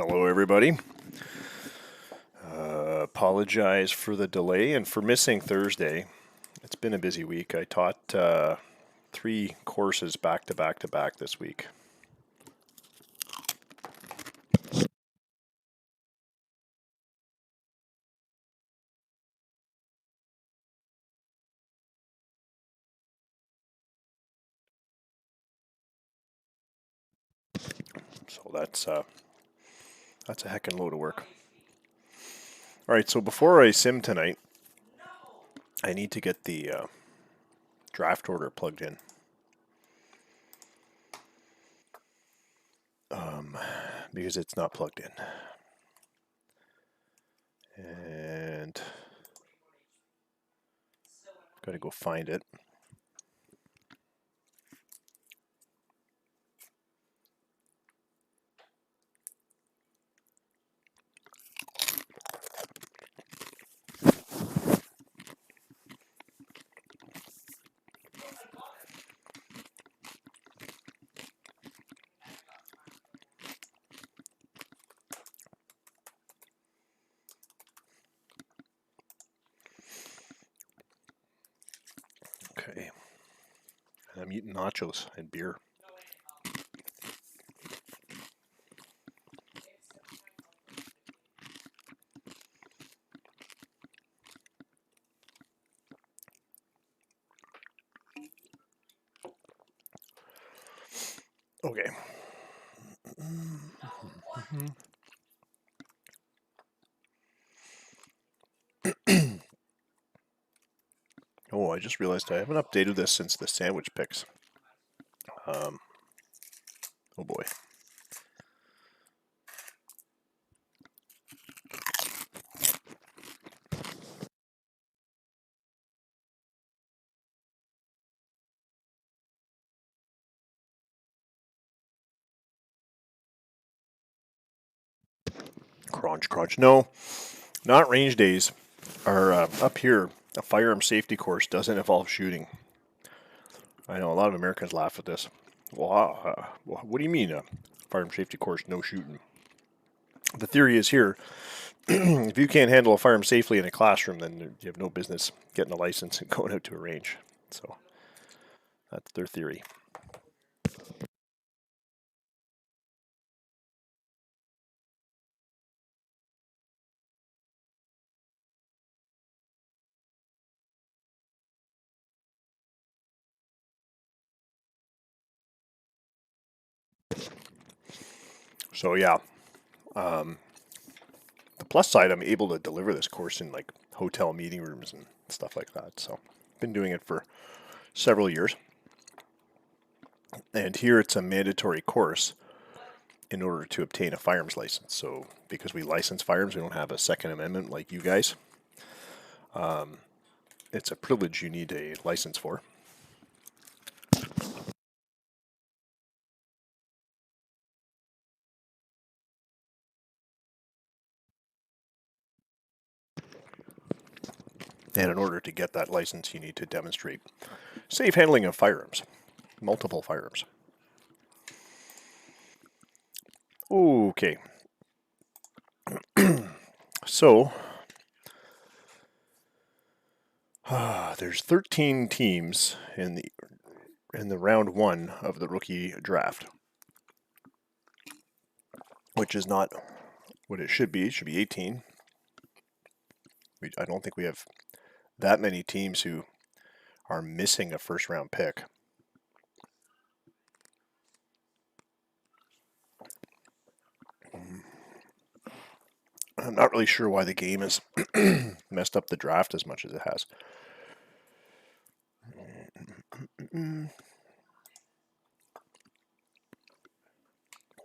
Hello, everybody. Apologize for the delay and for missing Thursday. It's been a busy week. I taught 3 courses back to back to back this week. So that's a heckin' load of work. All right, so before I sim tonight, I need to get the draft order plugged in. Because it's not plugged in. And got to go find it. Okay. And I'm eating nachos and beer. Okay. Oh, I just realized I haven't updated this since the sandwich picks. Oh boy. Crunch, crunch. No, not range days. Are up here, a firearm safety course doesn't involve shooting. I know a lot of Americans laugh at this. Well, what do you mean a firearm safety course, no shooting? The theory is here, if you can't handle a firearm safely in a classroom, then you have no business getting a license and going out to a range. So that's their theory. So yeah, the plus side, I'm able to deliver this course in like hotel meeting rooms and stuff like that. So been doing it for several years. And here it's a mandatory course in order to obtain a firearms license. So because we license firearms, we don't have a Second Amendment like you guys. It's a privilege you need a license for. And in order to get that license, you need to demonstrate safe handling of firearms, multiple firearms. Okay. So, there's 13 teams in the round 1 of the rookie draft, which is not what it should be. It should be 18. I don't think we have that many teams who are missing a first round pick. I'm not really sure why the game has messed up the draft as much as it has.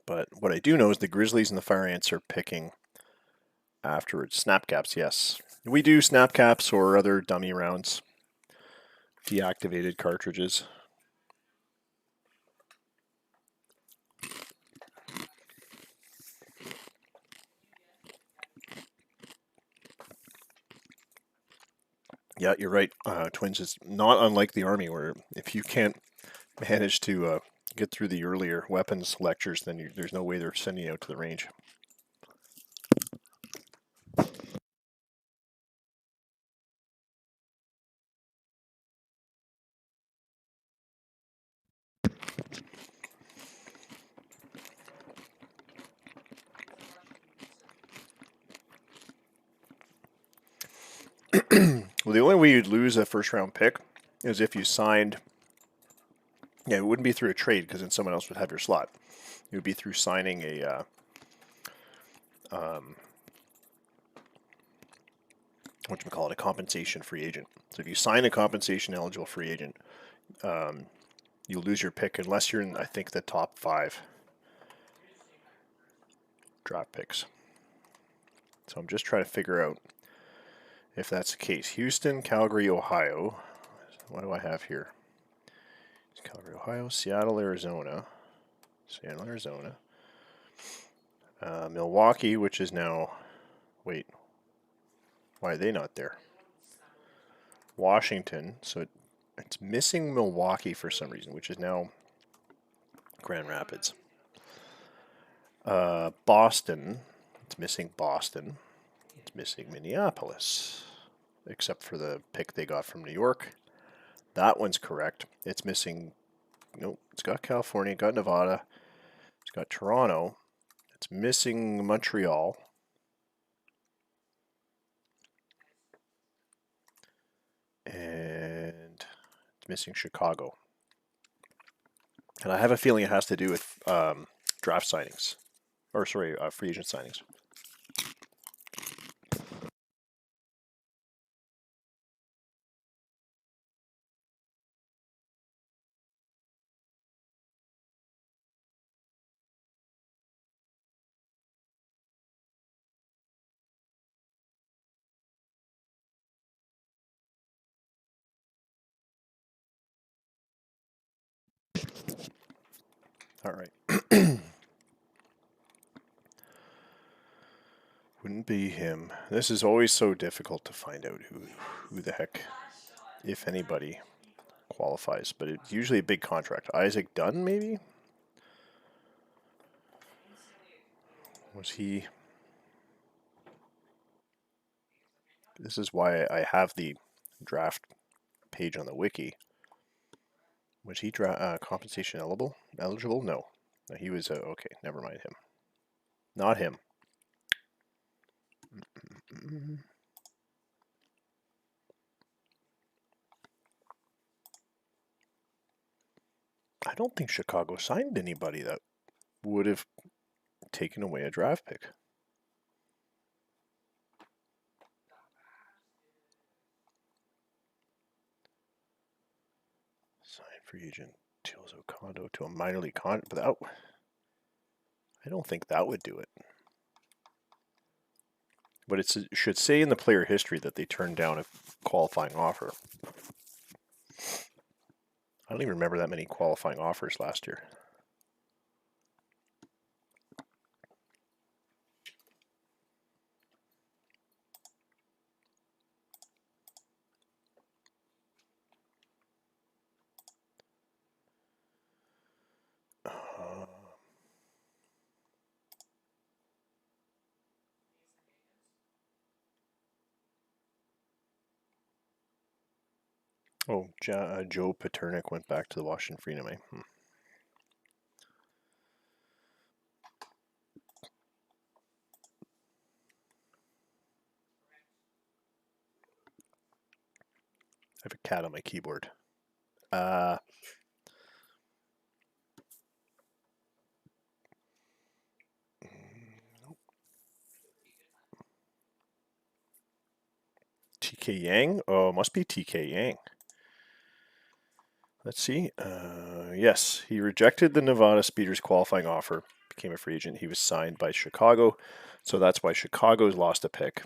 But what I do know is the Grizzlies and the Fire Ants are picking afterwards. Snapcaps, yes. We do snapcaps or other dummy rounds. Deactivated cartridges. Yeah, you're right. Twins is not unlike the Army, where if you can't manage to get through the earlier weapons lectures, then there's no way they're sending you out to the range. Well, the only way you'd lose a first round pick is if you signed. Yeah, it wouldn't be through a trade because then someone else would have your slot. It would be through signing a a compensation free agent. So if you sign a compensation eligible free agent, you'll lose your pick unless you're in, I think, the top 5 draft picks. So I'm just trying to figure out if that's the case. Houston, Calgary, Ohio. What do I have here? Calgary, Ohio, Seattle, Arizona. Milwaukee, which is now... Wait. Why are they not there? Washington. So it's missing Milwaukee for some reason, which is now Grand Rapids. Boston. It's missing Boston. It's missing Minneapolis. Except for the pick they got from New York. That one's correct. It's missing... Nope. It's got California. Got Nevada. It's got Toronto. It's missing Montreal. And it's missing Chicago. And I have a feeling it has to do with draft signings. Or, sorry, free agent signings. All right. Wouldn't be him. This is always so difficult to find out who the heck, if anybody, qualifies. But it's usually a big contract. Isaac Dunn, maybe? Was he... This is why I have the draft page on the wiki. Was he compensation eligible? No. No, he was... okay, never mind him. Not him. I don't think Chicago signed anybody that would have taken away a draft pick. Sign free agent Tilzo Kondo to a minor league contract, but that, I don't think that would do it. But it should say in the player history that they turned down a qualifying offer. I don't even remember that many qualifying offers last year. Joe Paternick went back to the Washington Freedom. I have a cat on my keyboard. TK Yang? Oh, must be TK Yang. Let's see. Yes, he rejected the Nevada Speeders qualifying offer, became a free agent. He was signed by Chicago, so that's why Chicago's lost a pick.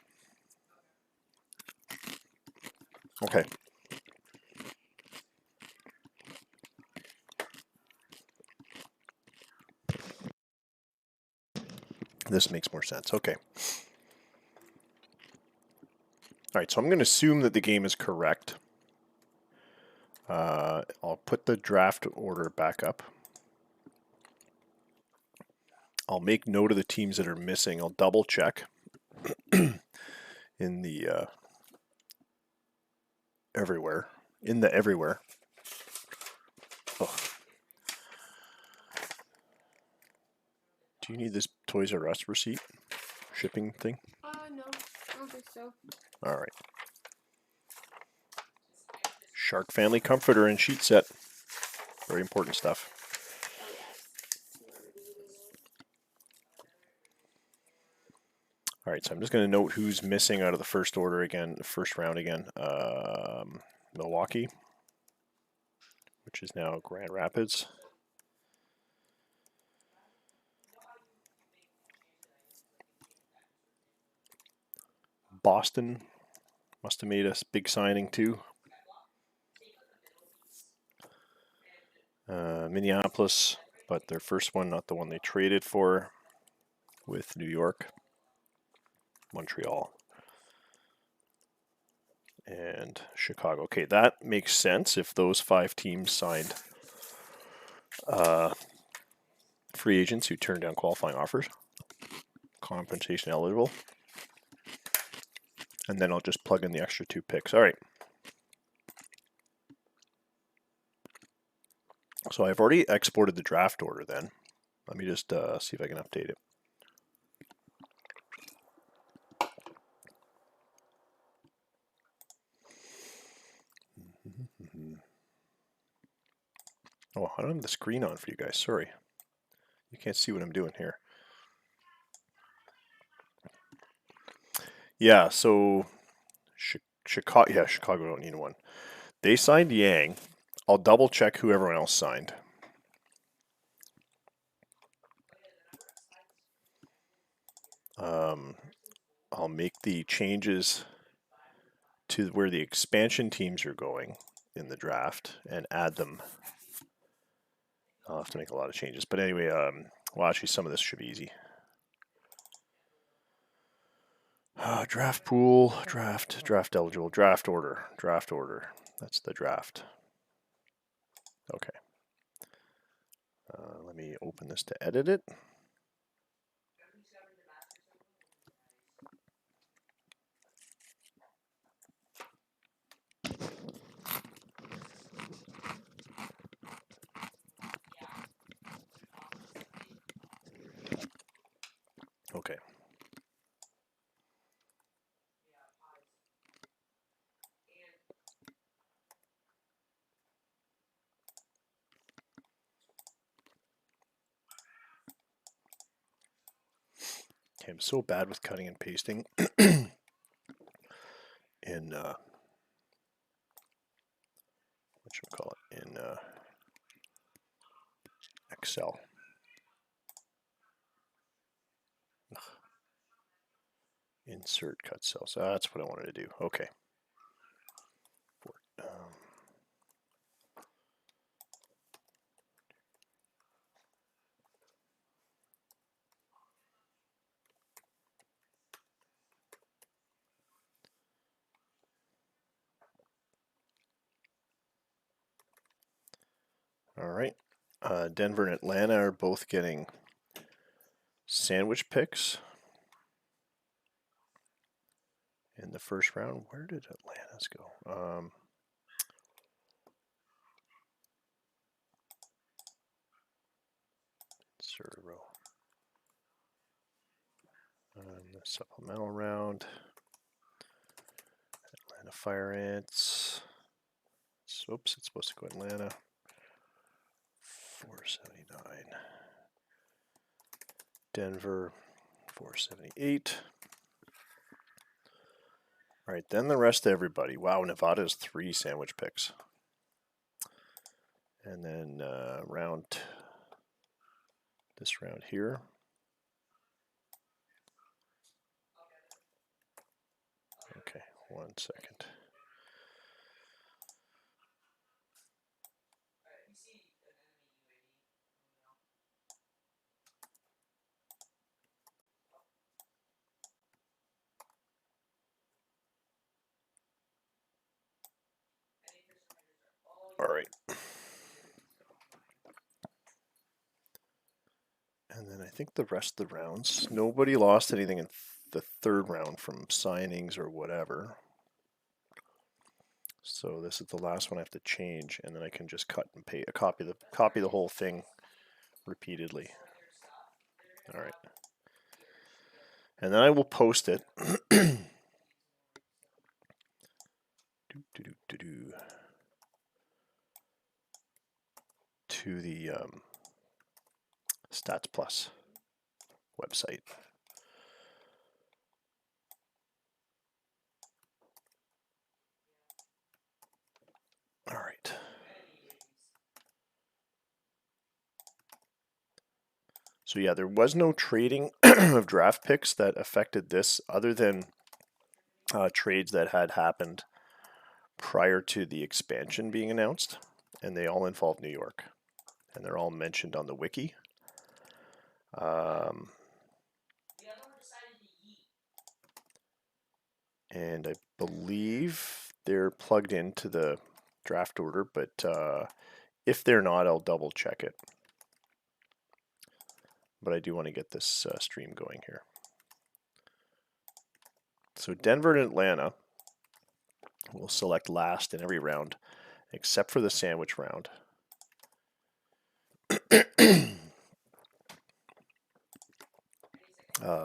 Okay. This makes more sense. Okay. All right, so I'm going to assume that the game is correct. I'll put the draft order back up. I'll make note of the teams that are missing. I'll double check in the everywhere. Oh. Do you need this Toys R Us receipt? Shipping thing? No, I don't think so. All right. Shark Family Comforter and sheet set. Very important stuff. All right, so I'm just going to note who's missing out of the first order again, the first round again. Milwaukee, which is now Grand Rapids. Boston must have made a big signing too. Minneapolis, but their first one, not the one they traded for, with New York, Montreal, and Chicago. Okay, that makes sense if those 5 teams signed free agents who turned down qualifying offers, compensation eligible. And then I'll just plug in the extra 2 picks. All right. So I've already exported the draft order then. Let me just see if I can update it. Oh, I don't have the screen on for you guys. Sorry. You can't see what I'm doing here. Yeah, so Chicago don't need one. They signed Yang. I'll double check who everyone else signed. I'll make the changes to where the expansion teams are going in the draft and add them. I'll have to make a lot of changes. But anyway, well, actually, some of this should be easy. Draft pool, draft eligible, draft order. That's the draft. Okay. Let me open this to edit it. Okay. Okay, I'm so bad with cutting and pasting in in Excel. Ugh. Insert cut cells. That's what I wanted to do. Okay. All right. Denver and Atlanta are both getting sandwich picks in the first round. Where did Atlanta's go? Insert a row. The supplemental round. Atlanta Fire Ants. Oops, it's supposed to go Atlanta. 479. Denver, 478. All right, then the rest of everybody. Wow, Nevada has 3 sandwich picks. And then this round here. Okay, 1 second. All right. And then I think the rest of the rounds, nobody lost anything in the third round from signings or whatever. So this is the last one I have to change, and then I can just cut and paste, copy the whole thing repeatedly. All right. And then I will post it. Stats Plus website. All right. So yeah, there was no trading of draft picks that affected this other than trades that had happened prior to the expansion being announced, and they all involve New York, and they're all mentioned on the wiki. And I believe they're plugged into the draft order, but if they're not, I'll double check it. But I do want to get this stream going here. So Denver and Atlanta will select last in every round, except for the sandwich round.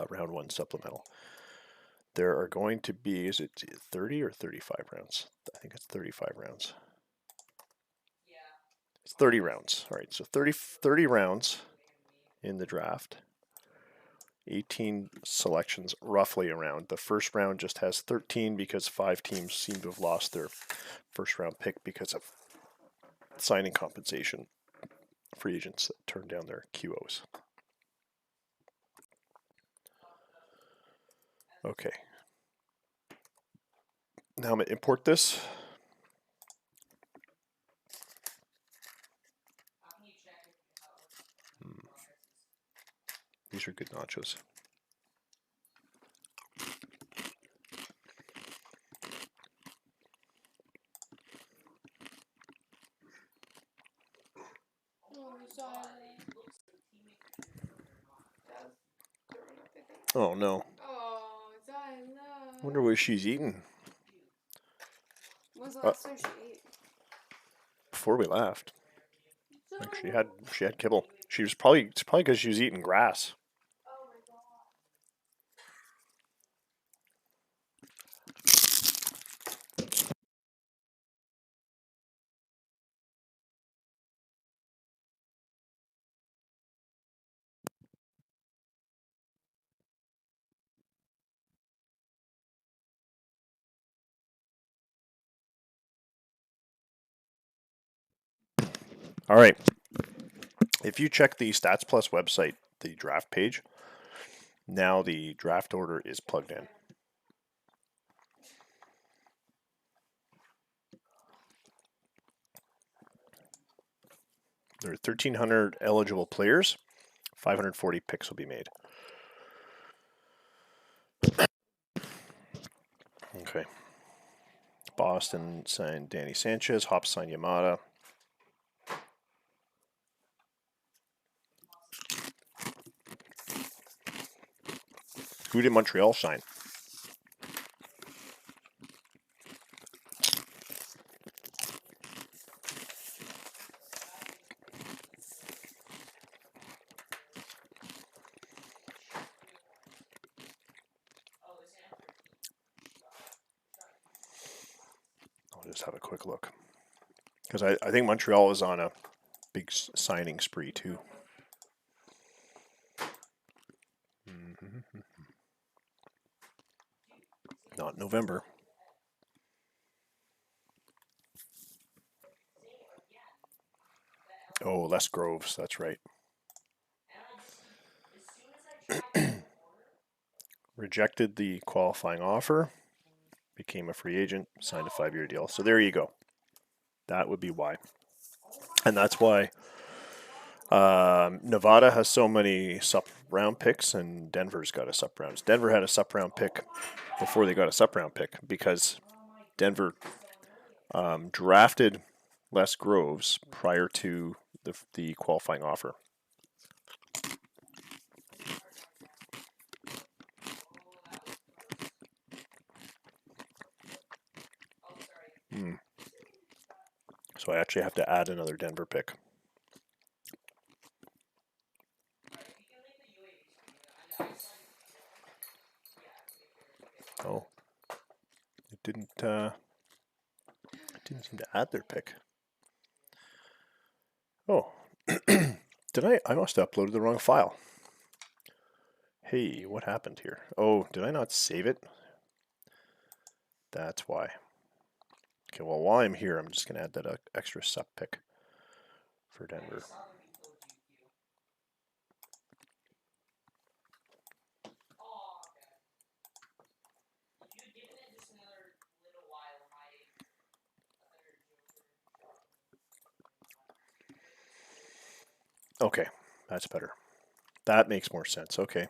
Round 1 supplemental. There are going to be, is it 30 or 35 rounds? I think it's 35 rounds. It's 30 rounds. All right, so 30 rounds in the draft. 18 selections roughly around. The first round just has 13 because 5 teams seem to have lost their first round pick because of signing compensation. Free agents that turn down their QOs. Okay. Now I'm going to import this. These are good nachos. Oh no. Wonder what she's eating. When's the last time she ate? Before we left. Like she had kibble. It's probably because she was eating grass. All right. If you check the Stats Plus website, the draft page, now the draft order is plugged in. There are 1,300 eligible players. 540 picks will be made. Okay. Boston signed Danny Sanchez. Hops signed Yamada. Who did Montreal sign? I'll just have a quick look. Because I think Montreal is on a big signing spree too. Not November. Oh, Les Groves, that's right. Rejected the qualifying offer, became a free agent, signed a 5-year deal. So there you go. That would be why. And that's why Nevada has so many sup-round picks and Denver's got a sup-rounds. Denver had a sup-round pick before they got a sup-round pick because Denver drafted Les Groves prior to the qualifying offer. So I actually have to add another Denver pick. Oh, it didn't seem to add their pick. Oh, I must have uploaded the wrong file. Hey, what happened here? Oh, did I not save it? That's why. Okay, well, while I'm here, I'm just going to add that extra sup pick for Denver. Okay, that's better. That makes more sense. Okay.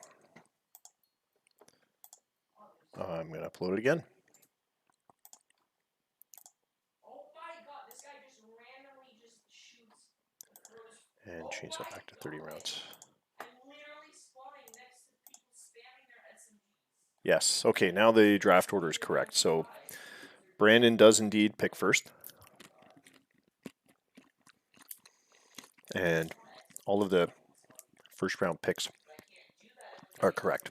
I'm going to upload it again. And change that back to 30 rounds. Yes. Okay, now the draft order is correct. So Brandon does indeed pick first. And all of the first round picks are correct.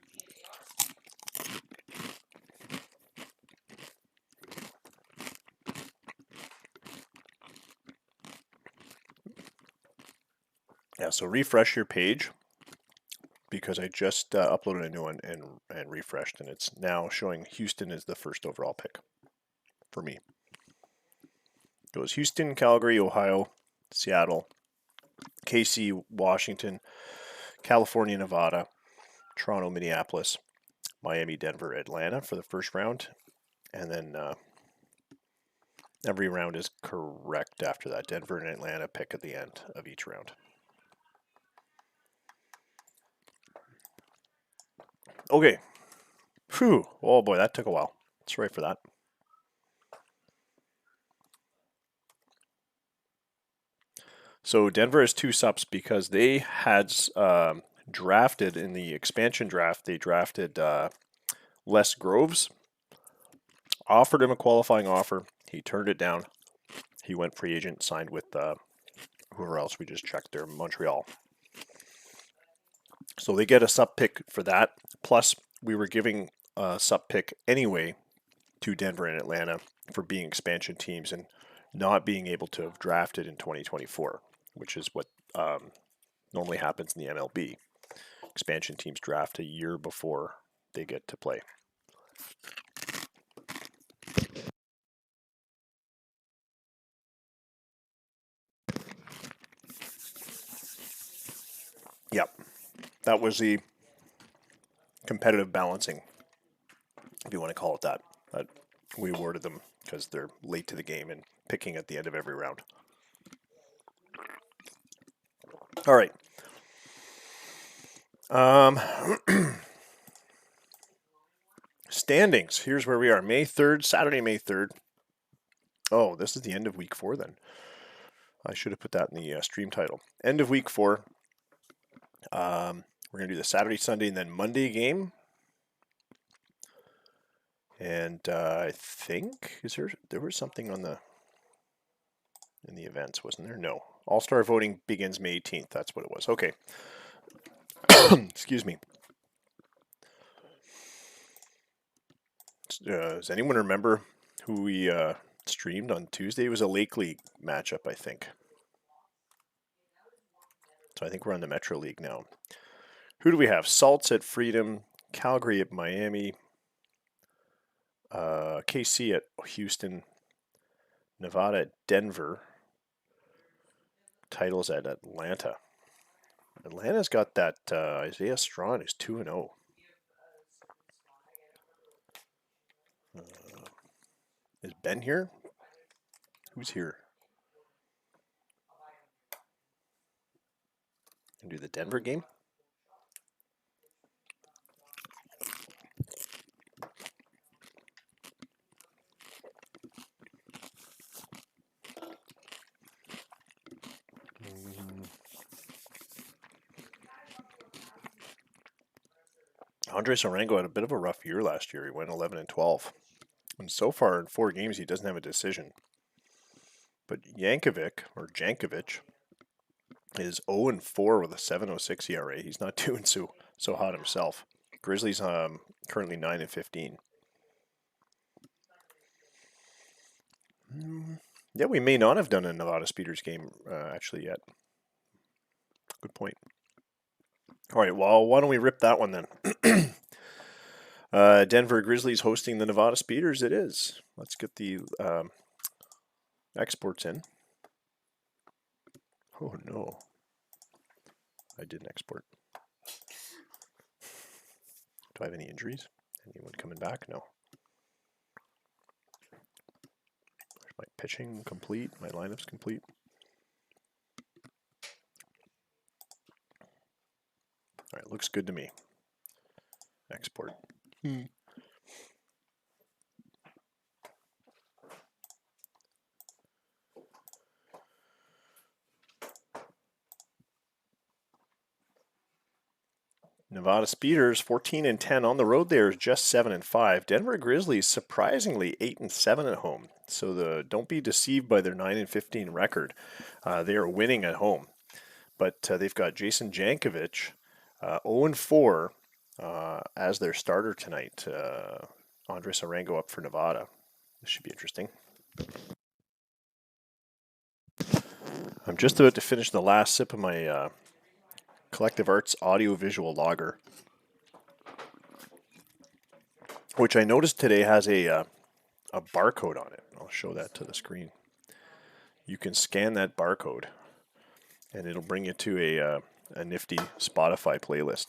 Yeah, so refresh your page because I just uploaded a new one and refreshed, and it's now showing Houston as the first overall pick for me. It goes Houston, Calgary, Ohio, Seattle, KC, Washington, California, Nevada, Toronto, Minneapolis, Miami, Denver, Atlanta for the first round, and then every round is correct after that. Denver and Atlanta pick at the end of each round. Okay. Phew. Oh boy, that took a while. Sorry for that. So Denver has 2 sups because they had drafted in the expansion draft. They drafted Les Groves, offered him a qualifying offer. He turned it down. He went free agent, signed with whoever else we just checked there, Montreal. So they get a sup pick for that. Plus, we were giving a sup pick anyway to Denver and Atlanta for being expansion teams and not being able to have drafted in 2024, which is what normally happens in the MLB. Expansion teams draft a year before they get to play. Yep. That was the competitive balancing, if you want to call it that. That we awarded them because they're late to the game and picking at the end of every round. All right. Standings. Here's where we are. May 3rd, Saturday, May 3rd. Oh, this is the end of week 4 then. I should have put that in the stream title. End of week 4. We're going to do the Saturday, Sunday, and then Monday game. And I think there was something in the events, wasn't there? No. All-Star voting begins May 18th. That's what it was. Okay. Excuse me. Does anyone remember who we streamed on Tuesday? It was a Lake League matchup, I think. So I think we're on the Metro League now. Who do we have? Salts at Freedom, Calgary at Miami, KC at Houston, Nevada at Denver, Titles at Atlanta. Atlanta's got that Isaiah Strawn is 2-0. Is Ben here? Who's here? And do the Denver game? Andres Arango had a bit of a rough year last year. He went 11-12. And so far in 4 games, he doesn't have a decision. But Jankovic is 0-4 with a 7.06 ERA. He's not doing so hot himself. Grizzlies currently 9-15. Yeah, we may not have done a Nevada Speeders game actually yet. Good point. All right, well, why don't we rip that one then? Denver Grizzlies hosting the Nevada Speeders. It is. Let's get the exports in. Oh no, I didn't export. Do I have any injuries? Anyone coming back? No. There's my pitching complete. My lineup's complete. All right, looks good to me. Export. Nevada Speeders 14-10 on the road. There is just 7-5. Denver Grizzlies surprisingly 8-7 at home. So don't be deceived by their 9-15 record. They are winning at home, but they've got Jason Jankovic 0-4 as their starter tonight. Andres Arango up for Nevada. This should be interesting. I'm just about to finish the last sip of my Collective Arts audio-visual lager, which I noticed today has a barcode on it. I'll show that to the screen. You can scan that barcode, and it'll bring you to a nifty Spotify playlist.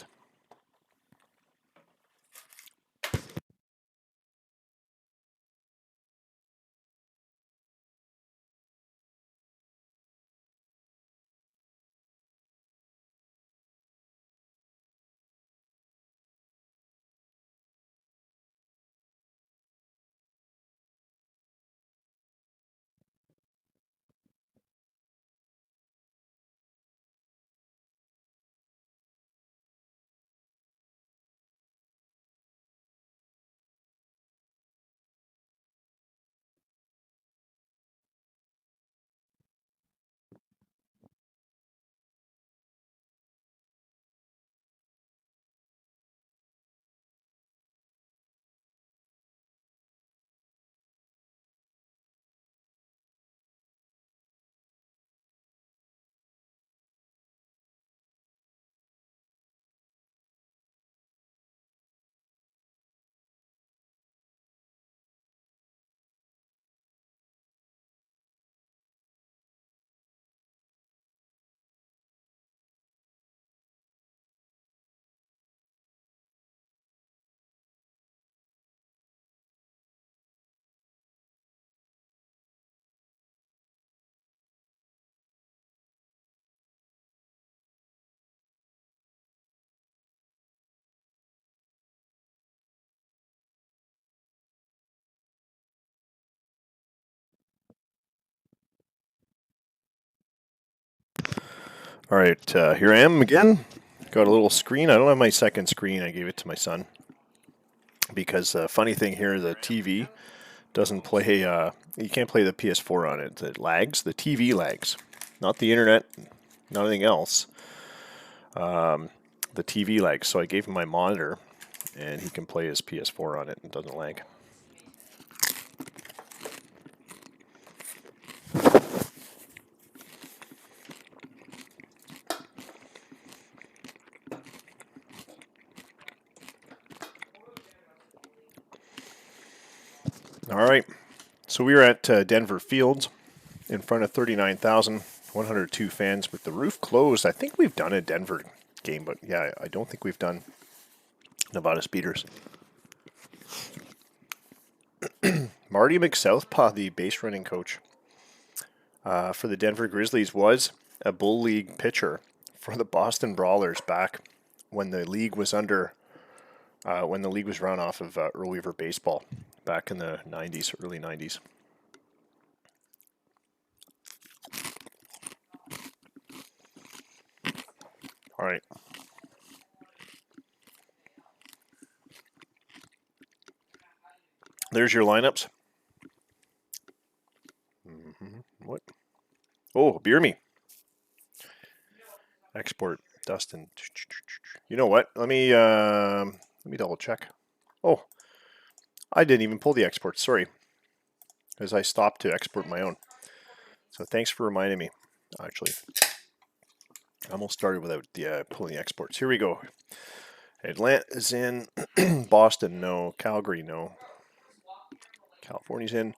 All right, here I am again. Got a little screen. I don't have my second screen. I gave it to my son. Because funny thing here, the TV doesn't play, you can't play the PS4 on it. It lags. The TV lags. Not the internet, not anything else. The TV lags. So I gave him my monitor, and he can play his PS4 on it and doesn't lag. All right, so we are at Denver Fields in front of 39,102 fans with the roof closed. I think we've done a Denver game, but yeah, I don't think we've done Nevada Speeders. Marty McSouthpaw, the base running coach for the Denver Grizzlies, was a Bull League pitcher for the Boston Brawlers back when the league was run off of Earl Weaver baseball back in the 90s, early 90s. All right. There's your lineups. What? Oh, beer me. Export Dustin. You know what? Let me double check. Oh, I didn't even pull the export. Sorry, because I stopped to export my own. So thanks for reminding me. Actually, I almost started without the pulling the exports. Here we go. Atlanta's in. Boston, no. Calgary, no. California's in.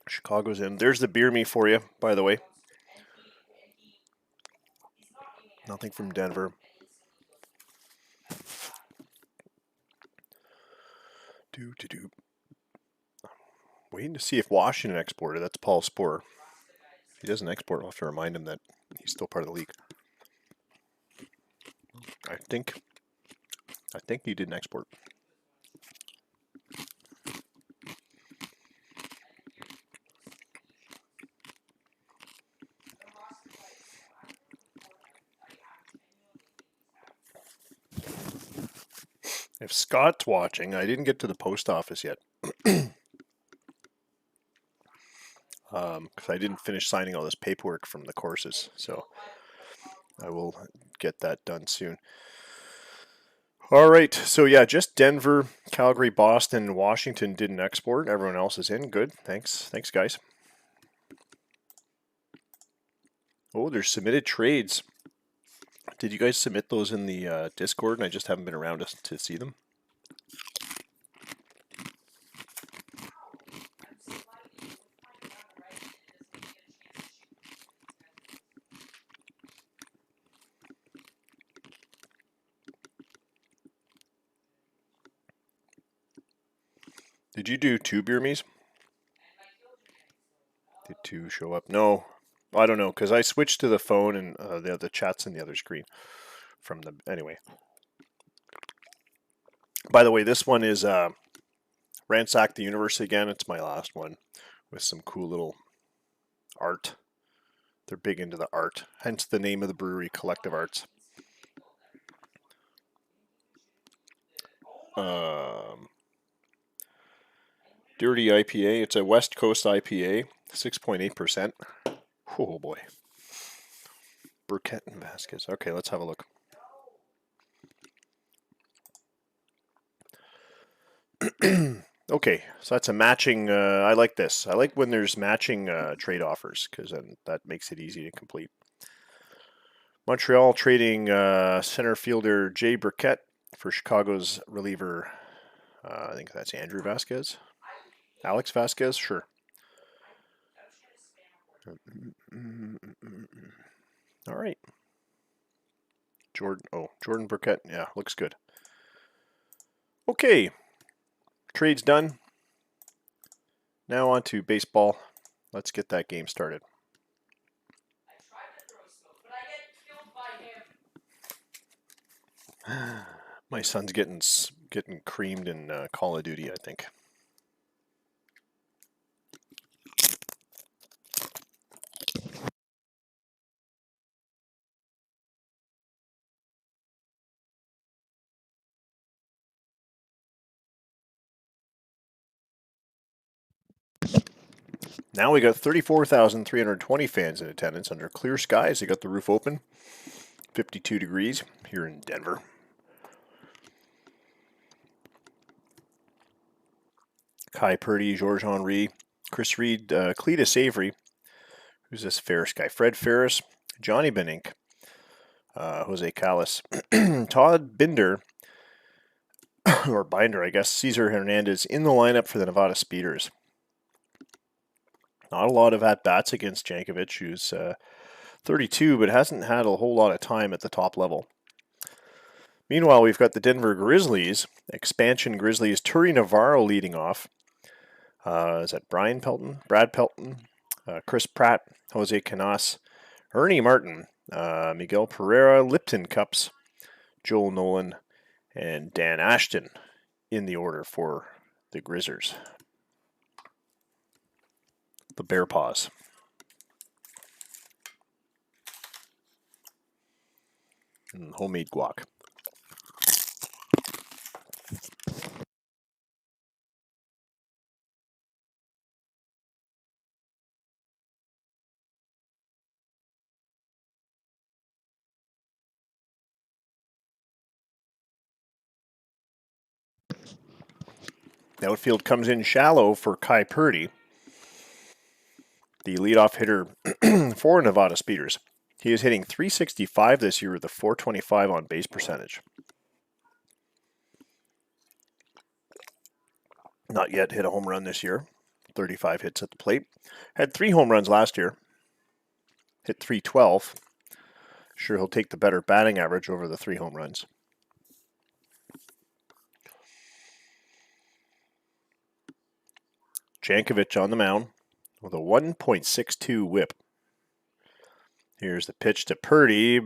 Chicago's in. There's the beer me for you, by the way. Nothing from Denver. Waiting to see if Washington exported. That's Paul Sporer. If he doesn't export, I'll have to remind him that he's still part of the league. I think he didn't export. If Scott's watching, I didn't get to the post office yet. Because I didn't finish signing all this paperwork from the courses. So I will get that done soon. All right. So yeah, just Denver, Calgary, Boston, Washington didn't export. Everyone else is in. Good. Thanks. Thanks, guys. Oh, there's submitted trades. Did you guys submit those in the Discord and I just haven't been around to see them? Did you do 2 beer me's? Did 2 show up? No. I don't know, because I switched to the phone and the chat's in the other screen. From the anyway. By the way, this one is Ransack the Universe again. It's my last one with some cool little art. They're big into the art, hence the name of the brewery, Collective Arts. Dirty IPA. It's a West Coast IPA, 6.8%. Oh boy. Burkett and Vasquez. Okay, let's have a look. Okay, so that's a matching. I like this. I like when there's matching trade offers because then that makes it easy to complete. Montreal trading center fielder Jay Burkett for Chicago's reliever. I think that's Andrew Vasquez. Alex Vasquez, sure. All right. Jordan Burkett. Yeah, looks good. Okay. Trade's done. Now on to baseball. Let's get that game started. My son's getting creamed in Call of Duty, I think. Now we got 34,320 fans in attendance under clear skies. They got the roof open. 52 degrees here in Denver. Kai Purdy, George Henry, Chris Reed, Cletus Avery. Who's this Ferris guy? Fred Ferris, Johnny Benink, Jose Callis, Todd Binder, or Binder, I guess, Cesar Hernandez in the lineup for the Nevada Speeders. Not a lot of at-bats against Jankovic, who's 32, but hasn't had a whole lot of time at the top level. Meanwhile, we've got the Denver Grizzlies, expansion Grizzlies, Turi Navarro leading off. Is that Brad Pelton, Chris Pratt, Jose Canas, Ernie Martin, Miguel Pereira, Lipton Cups, Joel Nolan, and Dan Ashton in the order for the Grizzers. The Bear Paws. And homemade guac. The outfield comes in shallow for Kai Purdy, the leadoff hitter for Nevada Speeders. He is hitting .365 this year with a .425 on base percentage. Not yet hit a home run this year. 35 hits at the plate. Had 3 home runs last year. Hit .312. Sure, he'll take the better batting average over the 3 home runs. Jankovic on the mound with a 1.62 whip. Here's the pitch to Purdy,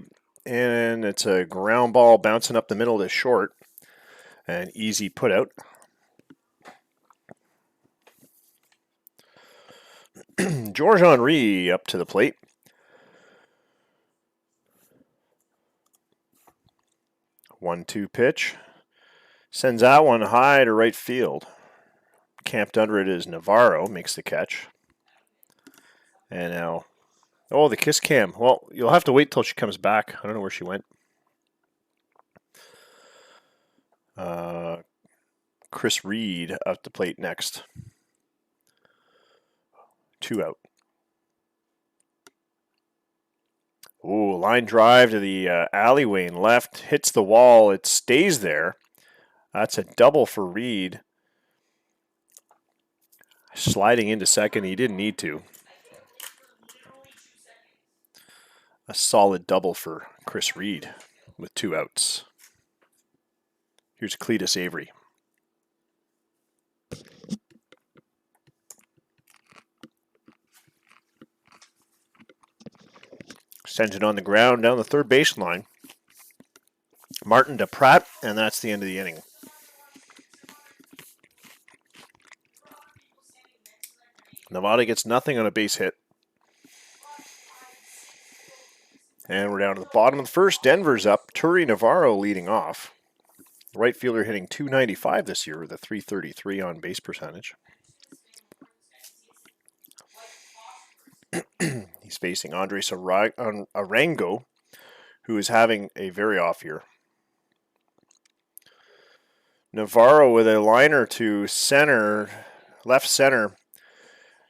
and it's a ground ball bouncing up the middle to short. An easy put out. George Henry up to the plate. One-two pitch. Sends that one high to right field. Camped under it is Navarro, makes the catch. And now, oh, the kiss cam. Well, you'll have to wait till she comes back. I don't know where she went. Chris Reed up the plate next. 2 out. Ooh, line drive to the alleyway and left. Hits the wall. It stays there. That's a double for Reed. Sliding into second. He didn't need to. A solid double for Chris Reed with 2 outs. Here's Cletus Avery. Sends it on the ground down the third baseline. Martin to Pratt, and that's the end of the inning. Nevada gets nothing on a base hit. And we're down to the bottom of the first. Denver's up. Turi Navarro leading off. Right fielder hitting .295 this year with a .333 on base percentage. He's facing Andres Arango, who is having a very off year. Navarro with a liner to center, left center,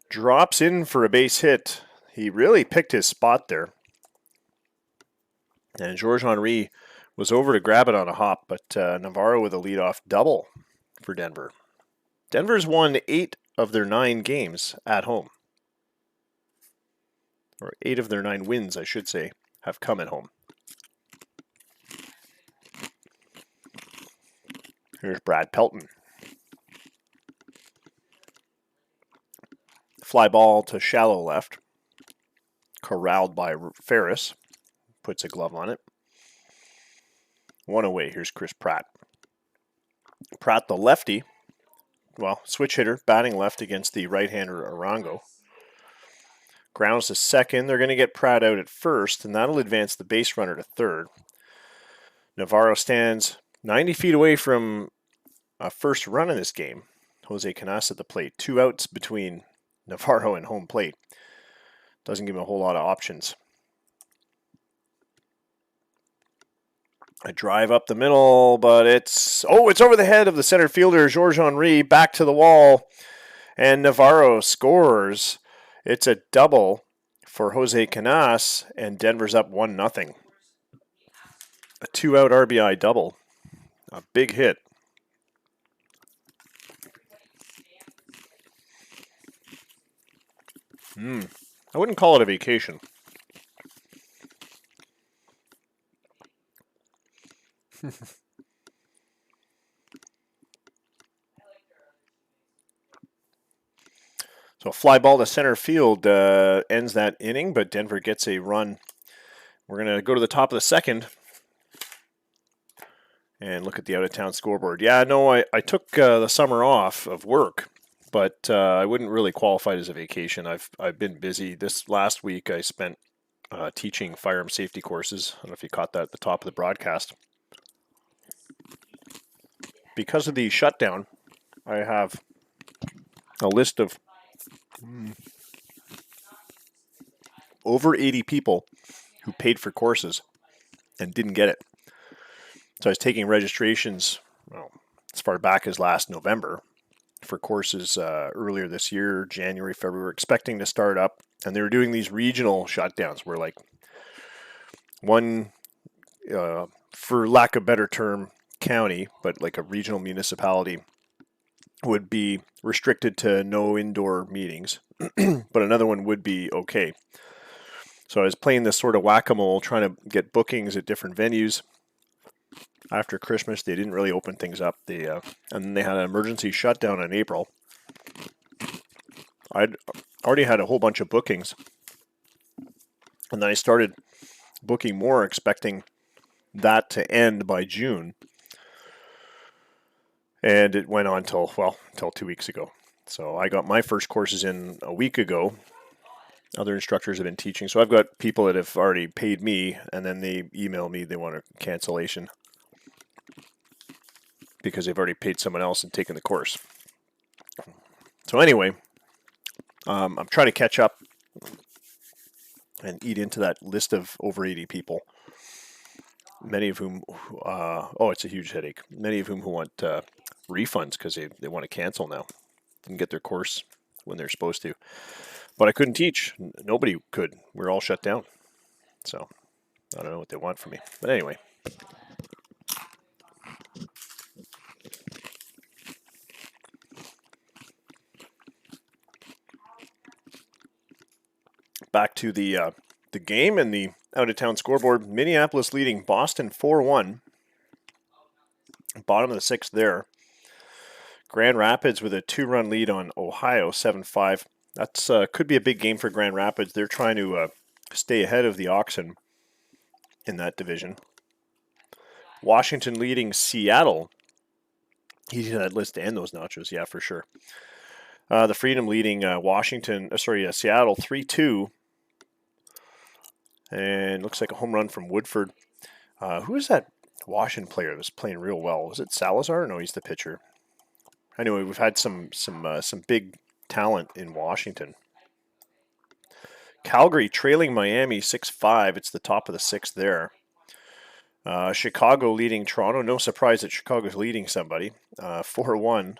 drops in for a base hit. He really picked his spot there. And George Henry was over to grab it on a hop, but Navarro with a leadoff double for Denver. Denver's won 8 of their 9 games at home. Or 8 of their 9 wins, I should say, have come at home. Here's Brad Pelton. Fly ball to shallow left. Corralled by Ferris. Puts a glove on it. 1 away. Here's Chris Pratt. Pratt, the lefty. Well, switch hitter, batting left against the right-hander Arango. Grounds to second. They're going to get Pratt out at first, and that'll advance the base runner to third. Navarro stands 90 feet away from a first run in this game. Jose Canas at the plate. 2 outs between Navarro and home plate. Doesn't give him a whole lot of options. A drive up the middle, but it's over the head of the center fielder, George Henry, back to the wall, and Navarro scores. It's a double for Jose Canas, and Denver's up 1-0. A 2-out RBI double. A big hit. I wouldn't call it a vacation. So a fly ball to center field ends that inning, but Denver gets a run. We're going to go to the top of the second and look at the out-of-town scoreboard. Yeah, no, I took the summer off of work, but I wouldn't really qualify it as a vacation. I've been busy. This last week I spent teaching firearm safety courses. I don't know if you caught that at the top of the broadcast. Because of the shutdown, I have a list of over 80 people who paid for courses and didn't get it. So I was taking registrations as far back as last November for courses earlier this year, January, February, expecting to start up. And they were doing these regional shutdowns where like one, for lack of a better term, county, but like a regional municipality, would be restricted to no indoor meetings, but another one would be okay. So I was playing this sort of whack-a-mole, trying to get bookings at different venues. After Christmas, they didn't really open things up. And then they had an emergency shutdown in April. I'd already had a whole bunch of bookings, and then I started booking more, expecting that to end by June. And it went on till 2 weeks ago. So I got my first courses in a week ago. Other instructors have been teaching. So I've got people that have already paid me, and then they email me they want a cancellation because they've already paid someone else and taken the course. So anyway, I'm trying to catch up and eat into that list of over 80 people. Many of whom, it's a huge headache. Many of whom who want refunds because they want to cancel now. Didn't get their course when they're supposed to. But I couldn't teach. Nobody could. We're all shut down. So I don't know what they want from me. But anyway. Back to the game and the out-of-town scoreboard. Minneapolis leading Boston 4-1. Bottom of the sixth there. Grand Rapids with a 2-run lead on Ohio, 7-5. That's could be a big game for Grand Rapids. They're trying to stay ahead of the Oxen in that division. Washington leading Seattle. He's on that list to end those nachos, yeah, for sure. The Freedom leading Seattle 3-2. And looks like a home run from Woodford. Who is that Washington player that was playing real well? Was it Salazar? No, he's the pitcher. Anyway, we've had some big talent in Washington. Calgary trailing Miami 6-5. It's the top of the sixth there. Chicago leading Toronto. No surprise that Chicago's leading somebody. 4-1.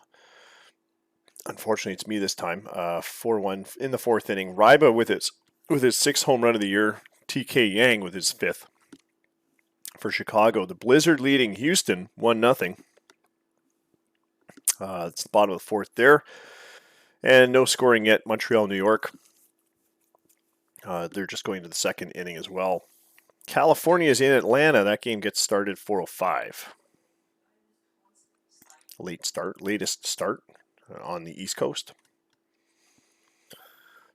Unfortunately, it's me this time. 4-1 in the fourth inning. Ryba with his sixth home run of the year. TK Yang with his fifth for Chicago. The Blizzard leading Houston 1-0. It's the bottom of the fourth there. And no scoring yet. Montreal, New York. They're just going to the second inning as well. California is in Atlanta. That game gets started 4:05. Latest start on the East Coast.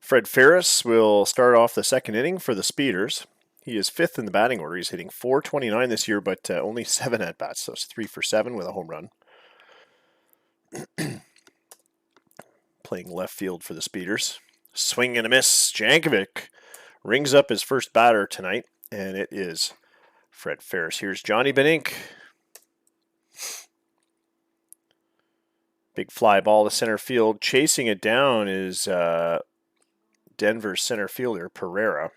Fred Ferris will start off the second inning for the Speeders. He is fifth in the batting order. He's hitting .429 this year, but only 7 at-bats, so it's 3 for 7 with a home run. Playing left field for the Speeders. Swing and a miss. Jankovic rings up his first batter tonight, and it is Fred Ferris. Here's Johnny Benink. Big fly ball to center field. Chasing it down is Denver center fielder Pereira.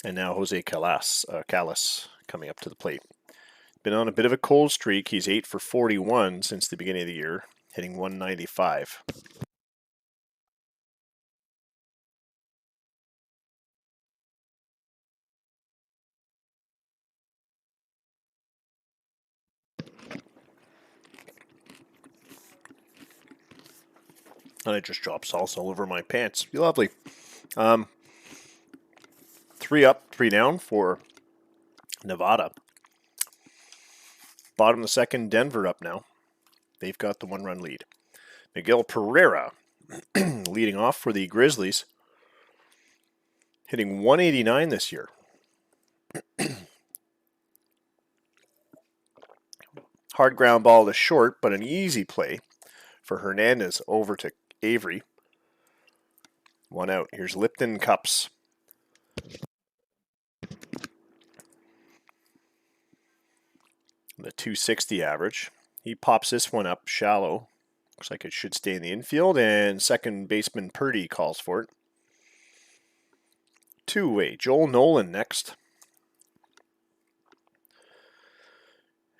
And now Jose Callis coming up to the plate. Been on a bit of a cold streak. He's 8 for 41 since the beginning of the year, hitting .195. And I just dropped salsa all over my pants. Be lovely. 3 up, 3 down for Nevada. Bottom of the second, Denver up now. They've got the 1-run lead. Miguel Pereira leading off for the Grizzlies. Hitting .189 this year. Hard ground ball to short, but an easy play for Hernandez over to Avery. 1 out. Here's Lipton Cups. The .260 average. He pops this one up shallow. Looks like it should stay in the infield, and second baseman Purdy calls for it. 2-way. Joel Nolan next.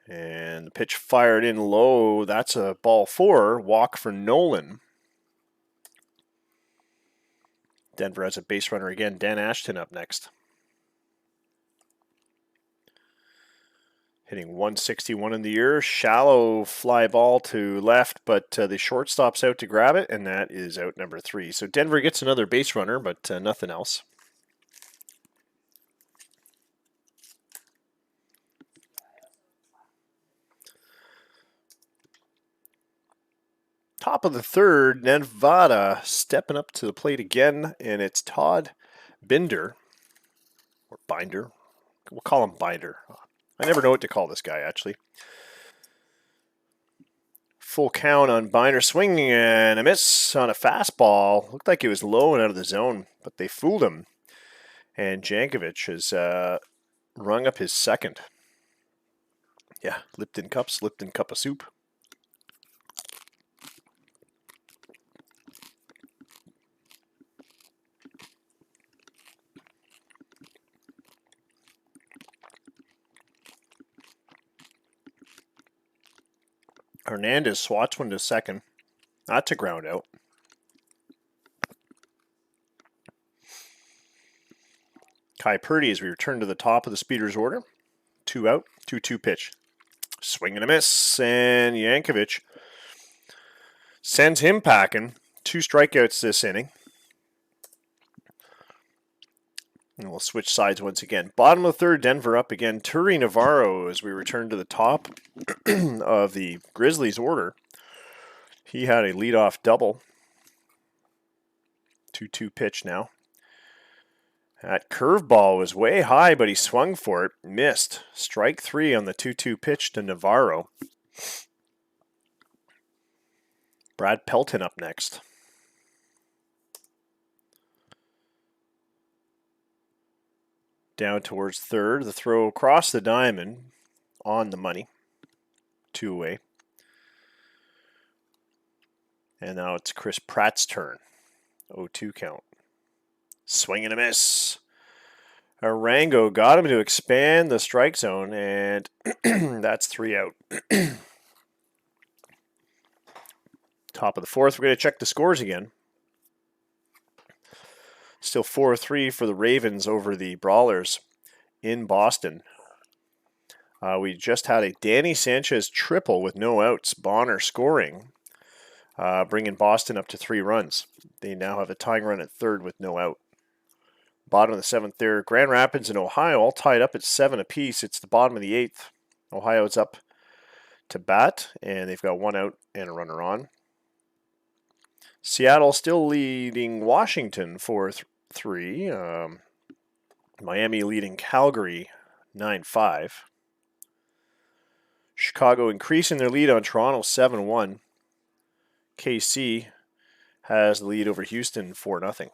And the pitch fired in low. That's a ball 4. Walk for Nolan. Denver has a base runner again. Dan Ashton up next. Hitting 161 in the air. Shallow fly ball to left, but the shortstop's out to grab it, and that is out number 3. So Denver gets another base runner, but nothing else. Top of the third, Nevada stepping up to the plate again, and it's Todd Binder, or Binder. We'll call him Binder. I never know what to call this guy, actually. Full count on Binder, swinging and a miss on a fastball. Looked like it was low and out of the zone, but they fooled him. And Jankovic has rung up his second. Yeah, Lipton cup of soup. Hernandez swats one to second. Not to ground out. Kai Purdy as we return to the top of the speeders order. 2 out, 2-2 pitch. Swing and a miss, and Jankovic sends him packing. 2 strikeouts this inning. And we'll switch sides once again. Bottom of the third, Denver up again. Turi Navarro as we return to the top of the Grizzlies order. He had a leadoff double. 2-2 pitch now. That curveball was way high, but he swung for it. Missed. Strike 3 on the 2-2 pitch to Navarro. Brad Pelton up next. Down towards third. The throw across the diamond on the money. 2 away. And now it's Chris Pratt's turn. 0-2 count. Swing and a miss. Arango got him to expand the strike zone, and that's 3 out. Top of the fourth. We're going to check the scores again. Still 4-3 for the Ravens over the Brawlers in Boston. We just had a Danny Sanchez triple with no outs. Bonner scoring, bringing Boston up to 3 runs. They now have a tying run at third with no out. Bottom of the 7th there. Grand Rapids and Ohio all tied up at 7 apiece. It's the bottom of the 8th. Ohio's up to bat, and they've got 1 out and a runner on. Seattle still leading Washington 4-3. Miami leading Calgary 9-5. Chicago increasing their lead on Toronto 7-1. KC has the lead over Houston 4-0.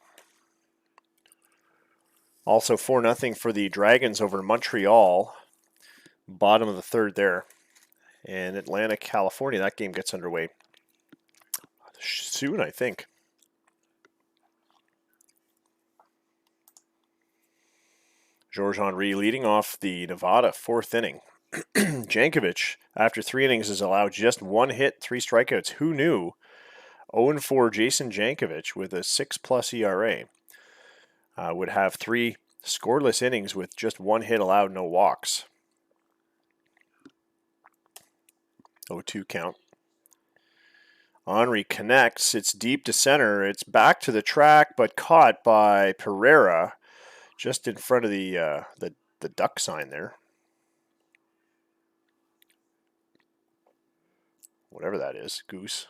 Also 4-0 for the Dragons over Montreal. Bottom of the third there. And Atlanta, California, that game gets underway soon, I think. George Henry leading off the Nevada 4th inning. Jankovic, after 3 innings, has allowed just 1 hit, 3 strikeouts. Who knew? 0-4 Jason Jankovic with a 6+ ERA would have 3 scoreless innings with just 1 hit allowed, no walks. 0-2 count. Henry connects. It's deep to center. It's back to the track, but caught by Pereira just in front of the duck sign there. Whatever that is. Goose.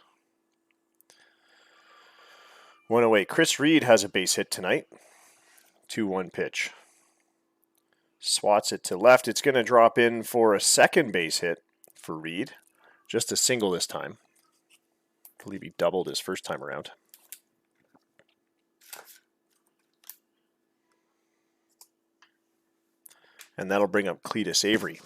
1 away. Chris Reed has a base hit tonight. 2-1 pitch. Swats it to left. It's going to drop in for a second base hit for Reed. Just a single this time. I believe he doubled his first time around. And that'll bring up Cletus Avery.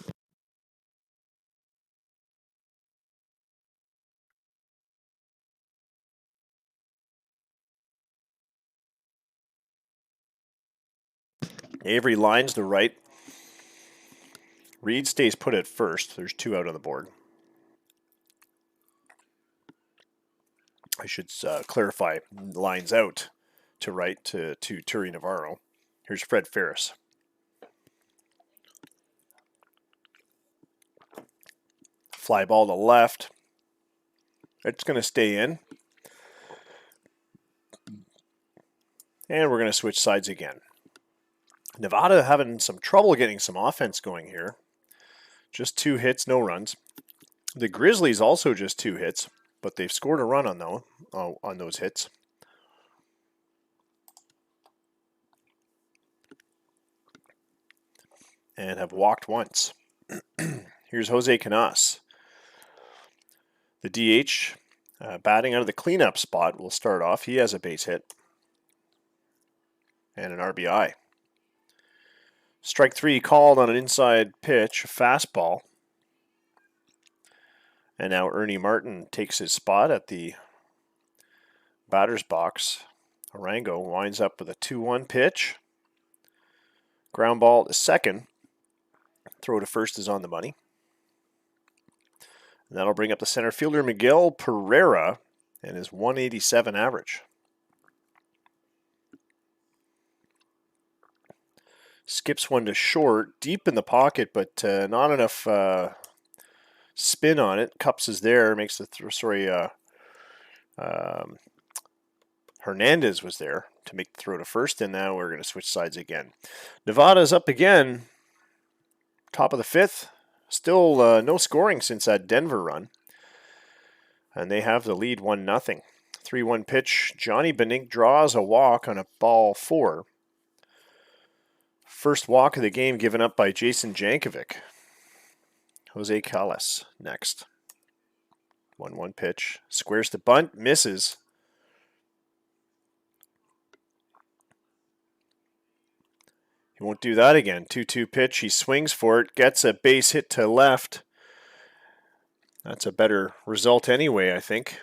Avery lines the right. Reed stays put at first. There's 2 out on the board. I should clarify, lines out to right to Turi Navarro. Here's Fred Ferris. Fly ball to left. It's going to stay in. And we're going to switch sides again. Nevada having some trouble getting some offense going here. Just 2 hits, no runs. The Grizzlies also just 2 hits, but they've scored a run on those hits. And have walked once. Here's Jose Canas. The DH batting out of the cleanup spot will start off. He has a base hit and an RBI. Strike 3 called on an inside pitch, a fastball. And now Ernie Martin takes his spot at the batter's box. Arango winds up with a 2-1 pitch. Ground ball to second. Throw to first is on the money. And that'll bring up the center fielder Miguel Pereira and his 187 average. Skips one to short, deep in the pocket, but not enough spin on it. Cups is there, makes the Hernandez was there to make the throw to first, and now we're going to switch sides again. Nevada's up again, top of the 5th. Still no scoring since that Denver run. And they have the lead 1-0. 3-1 pitch. Johnny Benink draws a walk on a ball 4. First walk of the game given up by Jason Jankovic. Jose Calles next. 1-1 pitch. Squares to bunt. Misses. He won't do that again. 2-2 pitch. He swings for it. Gets a base hit to left. That's a better result anyway, I think.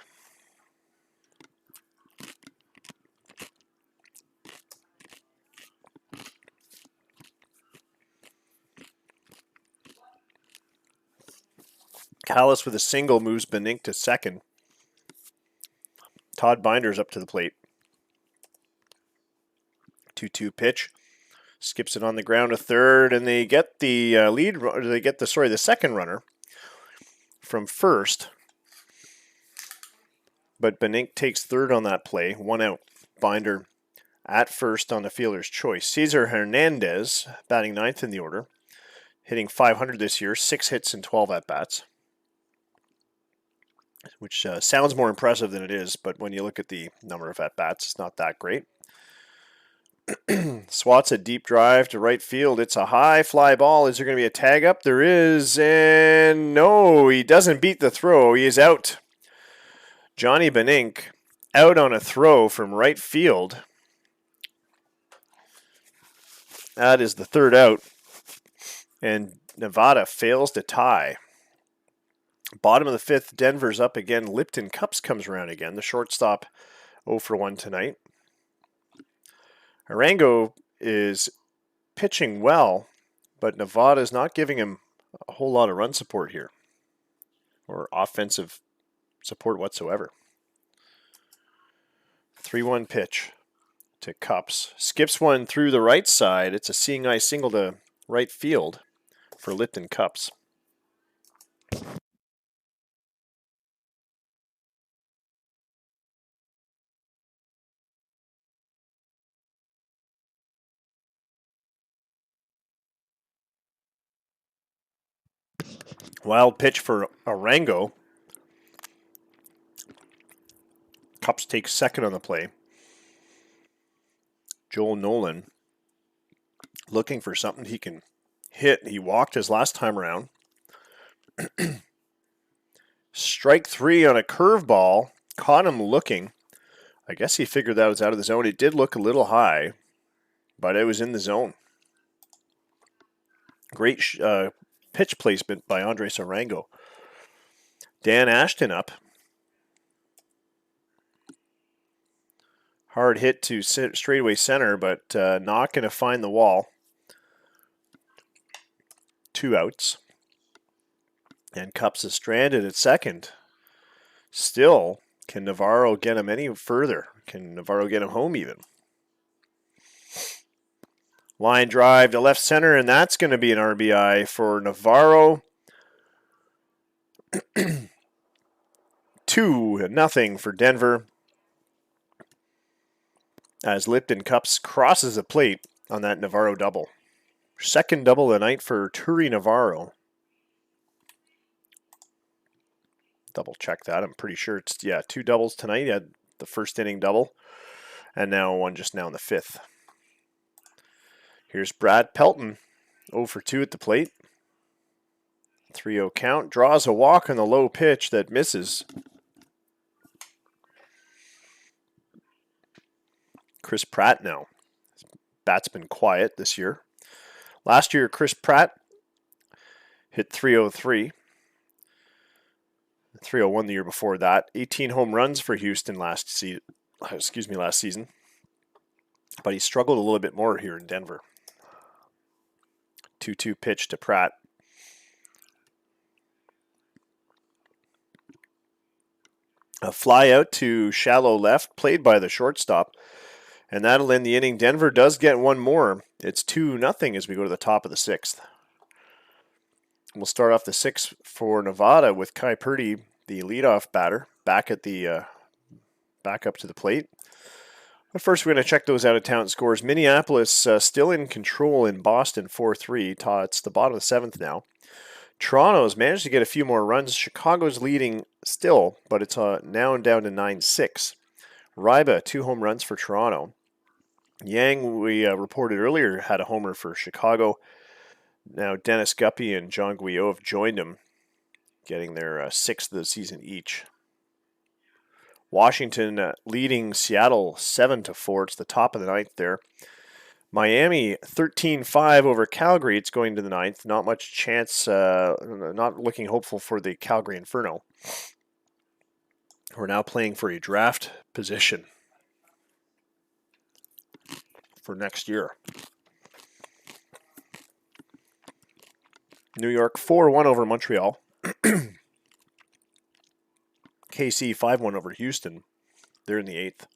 Callis with a single moves Benink to second. Todd Binder's up to the plate. 2-2 pitch. Skips it on the ground to third, and they get the the second runner from first. But Benink takes third on that play. 1 out. Binder at first on the fielder's choice. Cesar Hernandez batting 9th in the order. Hitting .500 this year. 6 hits and 12 at-bats. Which sounds more impressive than it is, but when you look at the number of at-bats, it's not that great. Swats a deep drive to right field. It's a high fly ball. Is there going to be a tag up? There is, and no, he doesn't beat the throw. He is out. Johnny Benink out on a throw from right field. That is the 3rd out, and Nevada fails to tie. Bottom of the 5th, Denver's up again. Lipton Cups comes around again. The shortstop 0 for 1 tonight. Arango is pitching well, but Nevada's not giving him a whole lot of run support here, or offensive support whatsoever. 3-1 pitch to Cups. Skips one through the right side. It's a seeing eye single to right field for Lipton Cups. Wild pitch for Arango. Cups takes second on the play. Joel Nolan looking for something he can hit. He walked his last time around. Strike 3 on a curveball. Caught him looking. I guess he figured that was out of the zone. It did look a little high, but it was in the zone. Great pitch placement by Andres Arango. Dan Ashton up. Hard hit to straightaway center, but not going to find the wall. 2 outs. And Cups is stranded at second. Still, can Navarro get him any further? Can Navarro get him home even? Line drive to left center, and that's going to be an RBI for Navarro. 2-0 for Denver. As Lipton Cups crosses the plate on that Navarro double. Second double of the night for Turi Navarro. Double check that. I'm pretty sure it's, 2 doubles tonight. He had the first inning double, and now one just now in the 5th. Here's Brad Pelton, 0 for 2 at the plate. 3-0 count. Draws a walk on the low pitch that misses. Chris Pratt now. His bat's been quiet this year. Last year, Chris Pratt hit .303. 301 the year before that. 18 home runs for Houston last season. But he struggled a little bit more here in Denver. 2-2 pitch to Pratt. A fly out to shallow left, played by the shortstop. And that'll end the inning. Denver does get one more. It's 2-0 as we go to the top of the 6th. We'll start off the 6th for Nevada with Kai Purdy, the leadoff batter, back up to the plate. But first, we're going to check those out-of-town scores. Minneapolis still in control in Boston, 4-3. It's the bottom of the 7th now. Toronto's managed to get a few more runs. Chicago's leading still, but it's now down to 9-6. Ryba, 2 home runs for Toronto. Yang, we reported earlier, had a homer for Chicago. Now Dennis Guppy and John Guyot have joined him, getting their 6th of the season each. Washington leading Seattle 7-4. It's the top of the 9th there. Miami 13-5 over Calgary. It's going to the 9th. Not much chance, not looking hopeful for the Calgary Inferno. We're now playing for a draft position for next year. New York 4-1 over Montreal. KC 5-1 over Houston. They're in the 8th.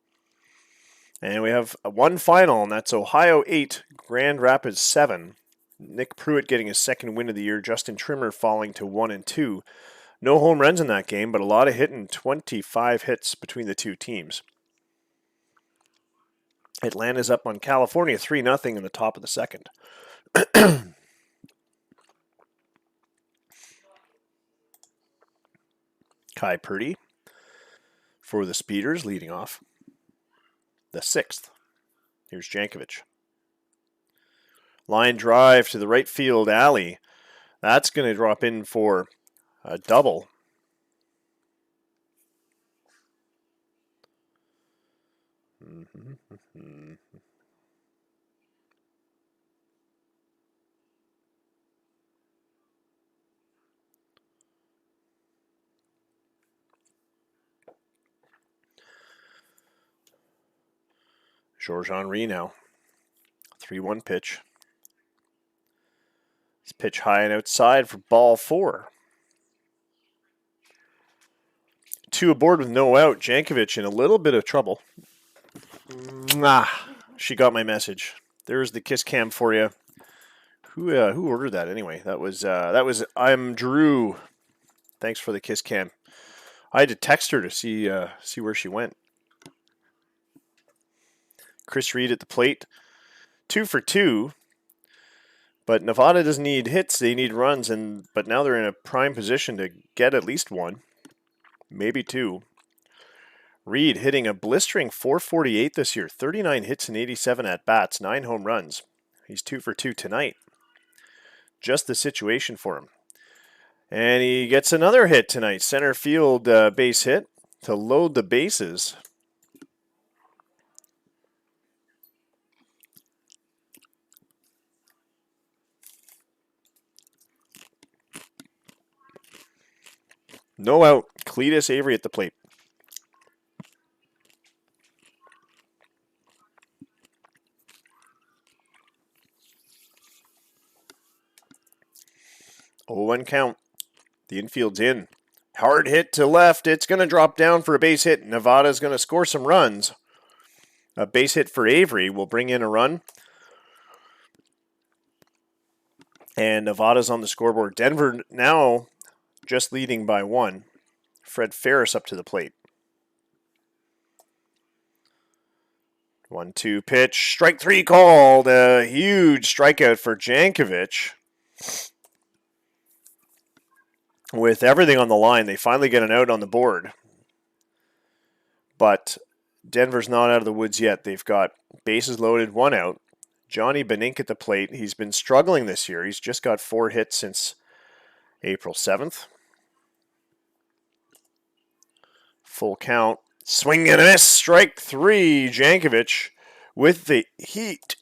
And we have one final, and that's Ohio 8, Grand Rapids 7. Nick Pruitt getting his 2nd win of the year. Justin Trimmer falling to 1-2. No home runs in that game, but a lot of hitting. 25 hits between the two teams. Atlanta's up on California 3-0 in the top of the 2nd. Kai Purdy for the Speeders leading off. The 6th. Here's Jankovic. Line drive to the right field alley. That's going to drop in for a double. Georges Henry now. 3-1 pitch. This pitch high and outside for ball 4. 2 aboard with no out. Jankovic in a little bit of trouble. She got my message. There's the kiss cam for you. Who ordered that anyway? That was I'm Drew. Thanks for the kiss cam. I had to text her to see where she went. Chris Reed at the plate. 2 for 2. But Nevada doesn't need hits, they need runs, but now they're in a prime position to get at least 1. Maybe 2. Reed hitting a blistering .448 this year. 39 hits and 87 at-bats, 9 home runs. He's 2 for 2 tonight. Just the situation for him. And he gets another hit tonight. Center field base hit to load the bases. No out. Cletus Avery at the plate. Oh, 1 count. The infield's in. Hard hit to left. It's going to drop down for a base hit. Nevada's going to score some runs. A base hit for Avery will bring in a run. And Nevada's on the scoreboard. Denver now just leading by 1. Fred Ferris up to the plate. 1-2 pitch. Strike 3 called. A huge strikeout for Jankovic. With everything on the line, they finally get an out on the board. But Denver's not out of the woods yet. They've got bases loaded, 1 out. Johnny Benink at the plate. He's been struggling this year. He's just got 4 hits since April 7th. Full count. Swing and a miss. Strike 3. Jankovic with the heat.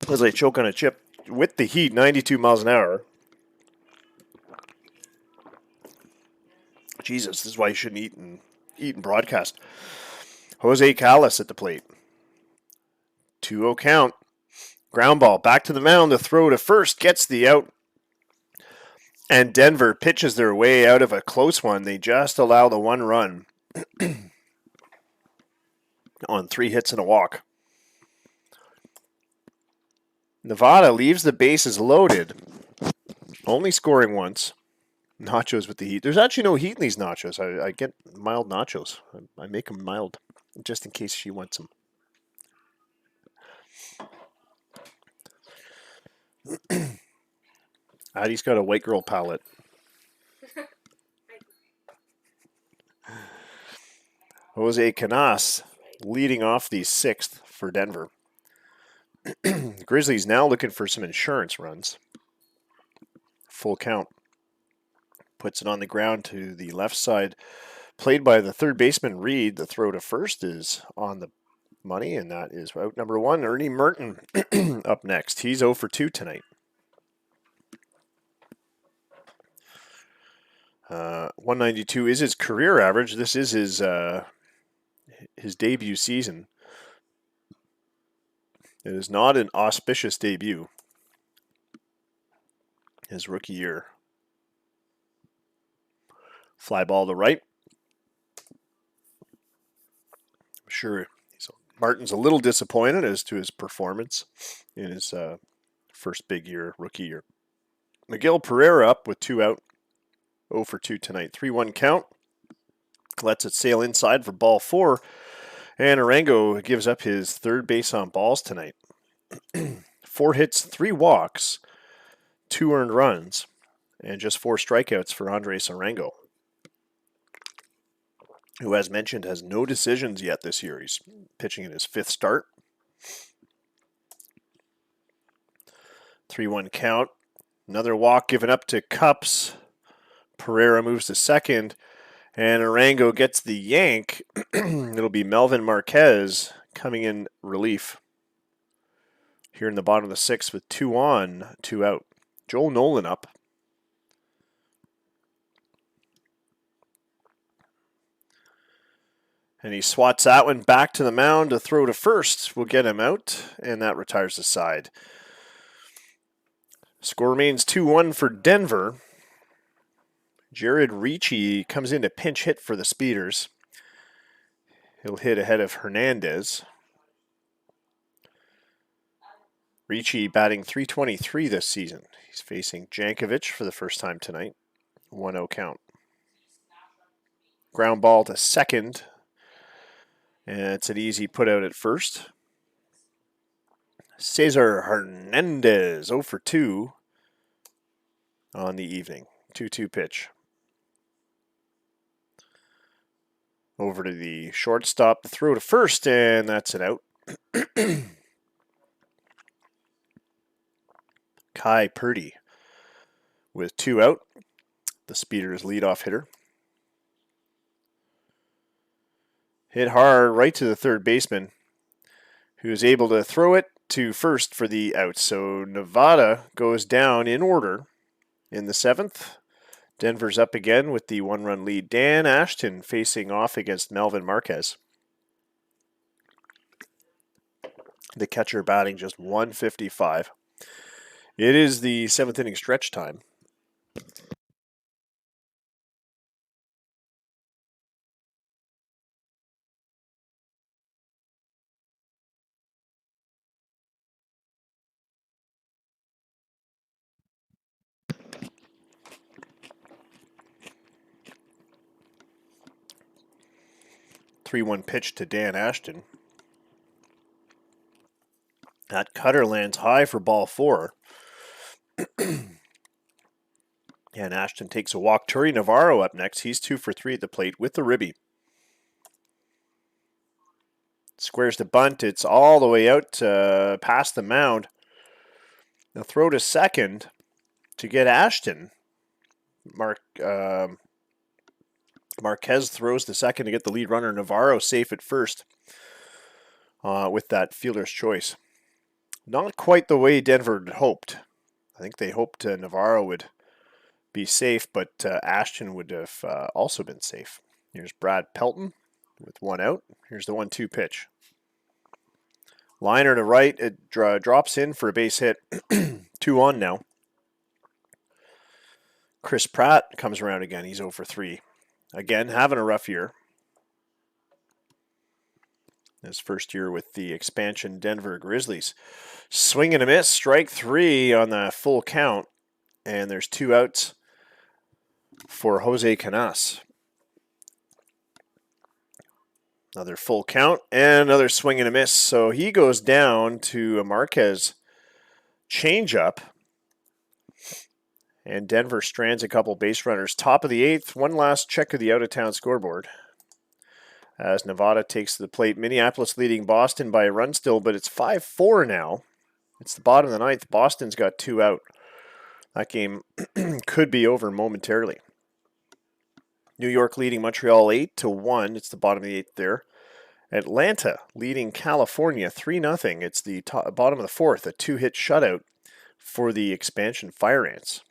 As I choke on a chip. With the heat, 92 miles an hour. Jesus, this is why you shouldn't eat and broadcast. Jose Callis at the plate. 2-0 count. Ground ball back to the mound. The throw to first gets the out. And Denver pitches their way out of a close one. They just allow the 1 run on 3 hits and a walk. Nevada leaves the bases loaded, only scoring once. Nachos with the heat. There's actually no heat in these nachos. I get mild nachos. I make them mild just in case she wants them. Addie's got a white girl palate. Jose Canas leading off the 6th for Denver. Grizzlies now looking for some insurance runs. Full count. Puts it on the ground to the left side. Played by the third baseman Reed. The throw to first is on the money, and that is out number 1. Ernie Merton up next. He's 0 for 2 tonight. 192 is his career average. This is his debut season. It is not an auspicious debut. His rookie year. Fly ball to right. I'm sure Martin's a little disappointed as to his performance in his first big year, rookie year. Miguel Pereira up with 2 out. 0 for 2 tonight. 3-1 count. Lets it sail inside for ball 4. And Arango gives up his third base on balls tonight. 4 hits, 3 walks, 2 earned runs, and just 4 strikeouts for Andres Arango, who, as mentioned, has no decisions yet this year. He's pitching in his 5th start. 3-1 count. Another walk given up to Cups. Pereira moves to second, and Arango gets the yank. It'll be Melvin Marquez coming in relief here in the bottom of the 6th with 2 on, 2 out. Joel Nolan up. And he swats that one back to the mound. To throw to first will get him out, and that retires the side. Score remains 2-1 for Denver. Jared Ricci comes in to pinch hit for the Speeders. He'll hit ahead of Hernandez. Ricci batting .323 this season. He's facing Jankovic for the first time tonight. 1-0 count. Ground ball to second. And it's an easy put out at first. Cesar Hernandez 0 for 2 on the evening. 2-2 pitch. Over to the shortstop, the throw to first, and that's an out. Kai Purdy with 2 out. The Speeders' leadoff hitter. Hit hard right to the third baseman, who is able to throw it to first for the out. So Nevada goes down in order in the 7th. Denver's up again with the 1-run lead. Dan Ashton facing off against Melvin Marquez. The catcher batting just .155. It is the 7th inning stretch time. 3-1 pitch to Dan Ashton. That cutter lands high for ball 4. And Ashton takes a walk. Turi Navarro up next. He's 2 for 3 at the plate with the ribby. Squares the bunt. It's all the way out past the mound. The throw to second to get Ashton. Marquez throws to second to get the lead runner. Navarro safe at first with that fielder's choice. Not quite the way Denver hoped. I think they hoped Navarro would be safe, but Ashton would have also been safe. Here's Brad Pelton with 1 out. Here's the 1-2 pitch. Liner to right. It drops in for a base hit. 2 on now. Chris Pratt comes around again. He's 0 for 3. Again, having a rough year. His first year with the expansion Denver Grizzlies. Swing and a miss. Strike 3 on the full count. And there's 2 outs for Jose Canas. Another full count and another swing and a miss. So he goes down to a Marquez changeup. And Denver strands a couple base runners. Top of the 8th. One last check of the out-of-town scoreboard. As Nevada takes to the plate. Minneapolis leading Boston by a run still, but it's 5-4 now. It's the bottom of the 9th. Boston's got 2 out. That game could be over momentarily. New York leading Montreal 8-1. It's the bottom of the 8th there. Atlanta leading California 3-0. It's the bottom of the 4th. A 2-hit shutout for the expansion Fire Ants.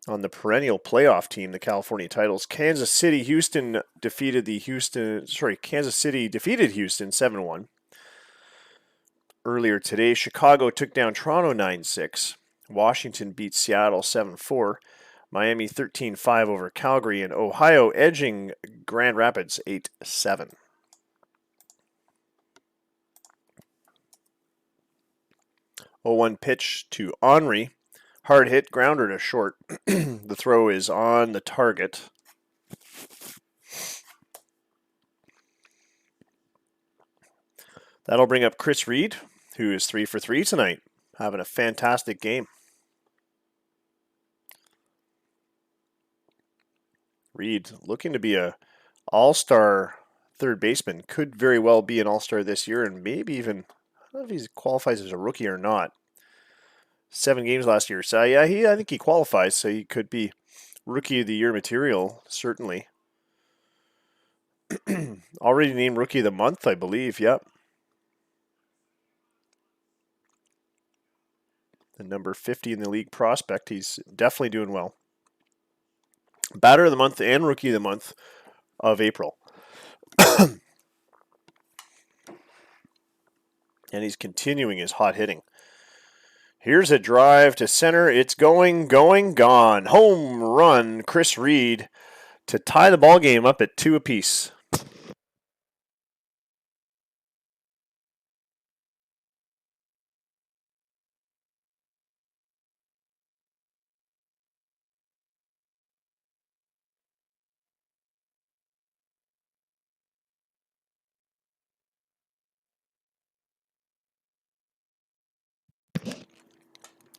On the perennial playoff team, the California Titles, Kansas City defeated Houston 7-1. Earlier today, Chicago took down Toronto 9-6. Washington beat Seattle 7-4. Miami 13-5 over Calgary, and Ohio edging Grand Rapids 8-7. Oh, 1 pitch to Henry. Hard hit, grounder to short. The throw is on the target. That'll bring up Chris Reed, who is 3 for 3 tonight, having a fantastic game. Reed looking to be a all-star third baseman. Could very well be an all-star this year, and maybe even, I don't know if he qualifies as a rookie or not. 7 games last year. So yeah, I think he qualifies, so he could be rookie of the year material, certainly. Already named rookie of the month, I believe. Yep. The number 50 in the league prospect. He's definitely doing well. Batter of the month and rookie of the month of April. And he's continuing his hot hitting. Here's a drive to center. It's going, gone. Home run, Chris Reed, to tie the ball game up at 2 apiece.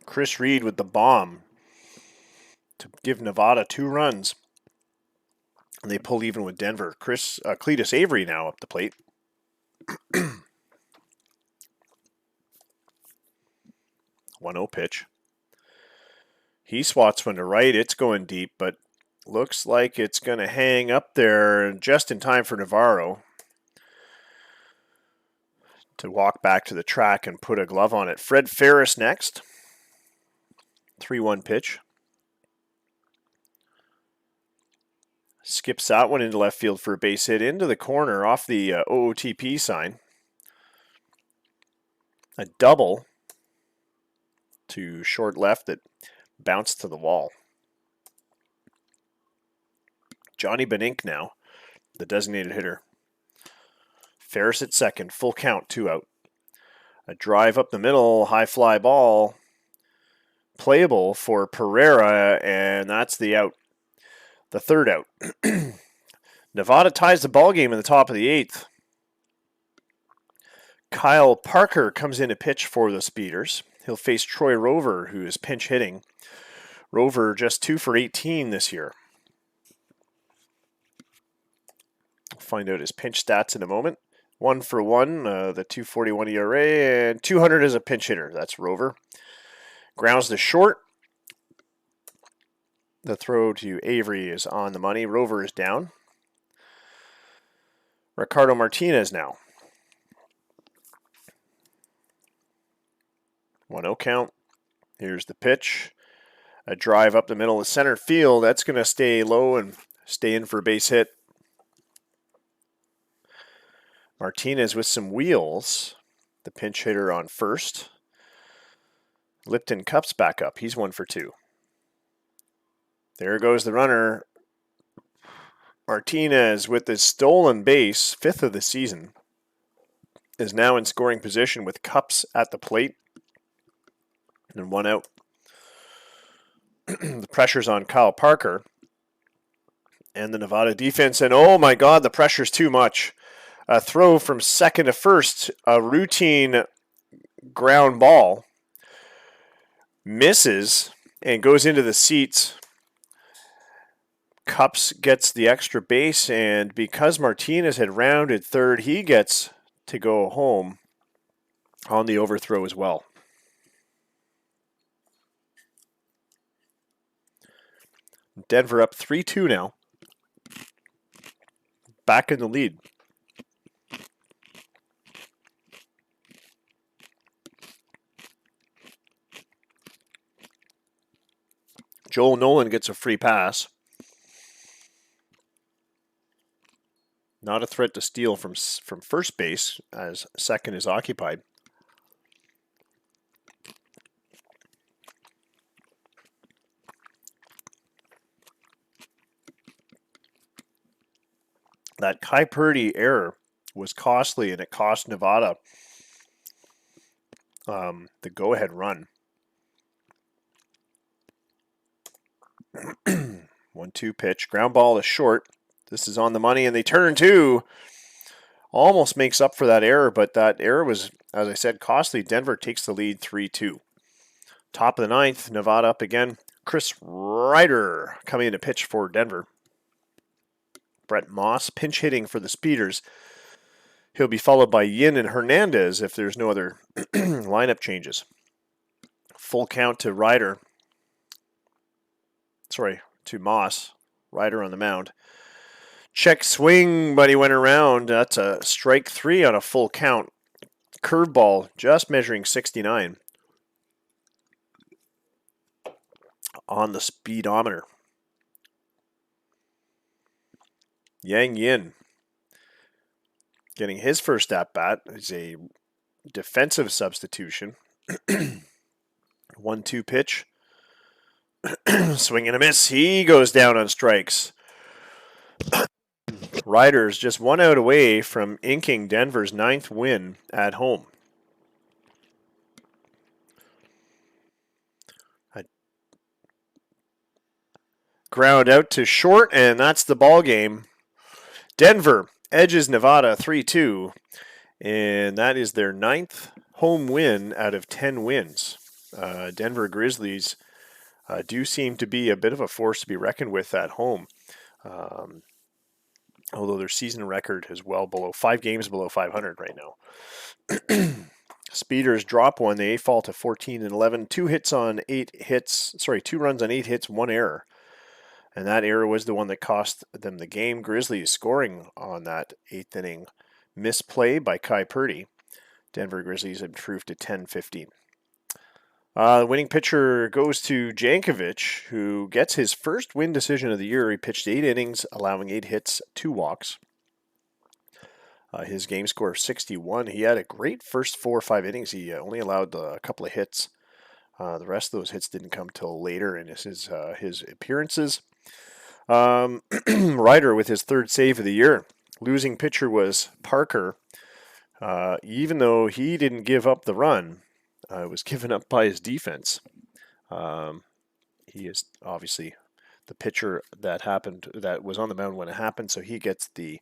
Chris Reed with the bomb to give Nevada 2 runs. And they pull even with Denver. Cletus Avery now up the plate. 1-0 pitch. He swats one to right. It's going deep, but looks like it's going to hang up there just in time for Navarro to walk back to the track and put a glove on it. Fred Ferris next. 3-1 pitch. Skips that one into left field for a base hit into the corner off the OOTP sign. A double to short left that bounced to the wall. Johnny Benink now, the designated hitter. Ferris at second, full count, 2 out. A drive up the middle, high fly ball. Playable for Pereira, and that's the out. The third out. Nevada ties the ball game in the top of the 8th. Kyle Parker comes in to pitch for the Speeders. He'll face Troy Rover, who is pinch hitting. Rover just 2 for 18 this year. We'll find out his pinch stats in a moment. 1 for 1, the 2.41 ERA, and 200 as a pinch hitter. That's Rover. Grounds to short. The throw to Avery is on the money. Rover is down. Ricardo Martinez now. 1-0 count. Here's the pitch. A drive up the middle of center field. That's going to stay low and stay in for a base hit. Martinez with some wheels. The pinch hitter on first. Lipton Cup's back up. He's 1 for 2. There goes the runner. Martinez with the stolen base, 5th of the season, is now in scoring position with Cups at the plate. And 1 out. The pressure's on Kyle Parker and the Nevada defense. And oh my God, the pressure's too much. A throw from second to first, a routine ground ball, misses and goes into the seats. Cups gets the extra base, and because Martinez had rounded third, he gets to go home on the overthrow as well. Denver up 3-2 now. Back in the lead. Joel Nolan gets a free pass. Not a threat to steal from first base as second is occupied. That Kai Purdy error was costly, and it cost Nevada the go-ahead run. 1-2 pitch. Ground ball is short. This is on the money, and they turn two. Almost makes up for that error, but that error was, as I said, costly. Denver takes the lead 3-2. Top of the 9th, Nevada up again. Chris Ryder coming in to pitch for Denver. Brett Moss pinch hitting for the Speeders. He'll be followed by Yin and Hernandez if there's no other lineup changes. Full count to Ryder. Sorry, to Moss. Ryder on the mound. Check swing, but he went around. That's a strike 3 on a full count. Curveball just measuring 69 on the speedometer. Yang Yin getting his first at-bat is a defensive substitution. 1-2 pitch. Swing and a miss. He goes down on strikes. Riders just 1 out away from inking Denver's 9th win at home. A ground out to short, and that's the ball game. Denver edges Nevada 3-2, and that is their 9th home win out of 10 wins. Denver Grizzlies do seem to be a bit of a force to be reckoned with at home. Although their season record is well below 5 games below 500 right now. Speeders drop one. They fall to 14-11. 2 runs on 8 hits, 1 error. And that error was the one that cost them the game. Grizzlies scoring on that 8th inning misplay by Kai Purdy. Denver Grizzlies improved to 10-15. The winning pitcher goes to Jankovic, who gets his first win decision of the year. He pitched 8 innings, allowing 8 hits, 2 walks. His game score of 61. He had a great first 4 or 5 innings. He only allowed a couple of hits. The rest of those hits didn't come till later in his appearances. Ryder with his 3rd save of the year. Losing pitcher was Parker. Even though he didn't give up the run, it was given up by his defense. He is obviously the pitcher that was on the mound when it happened, so he gets the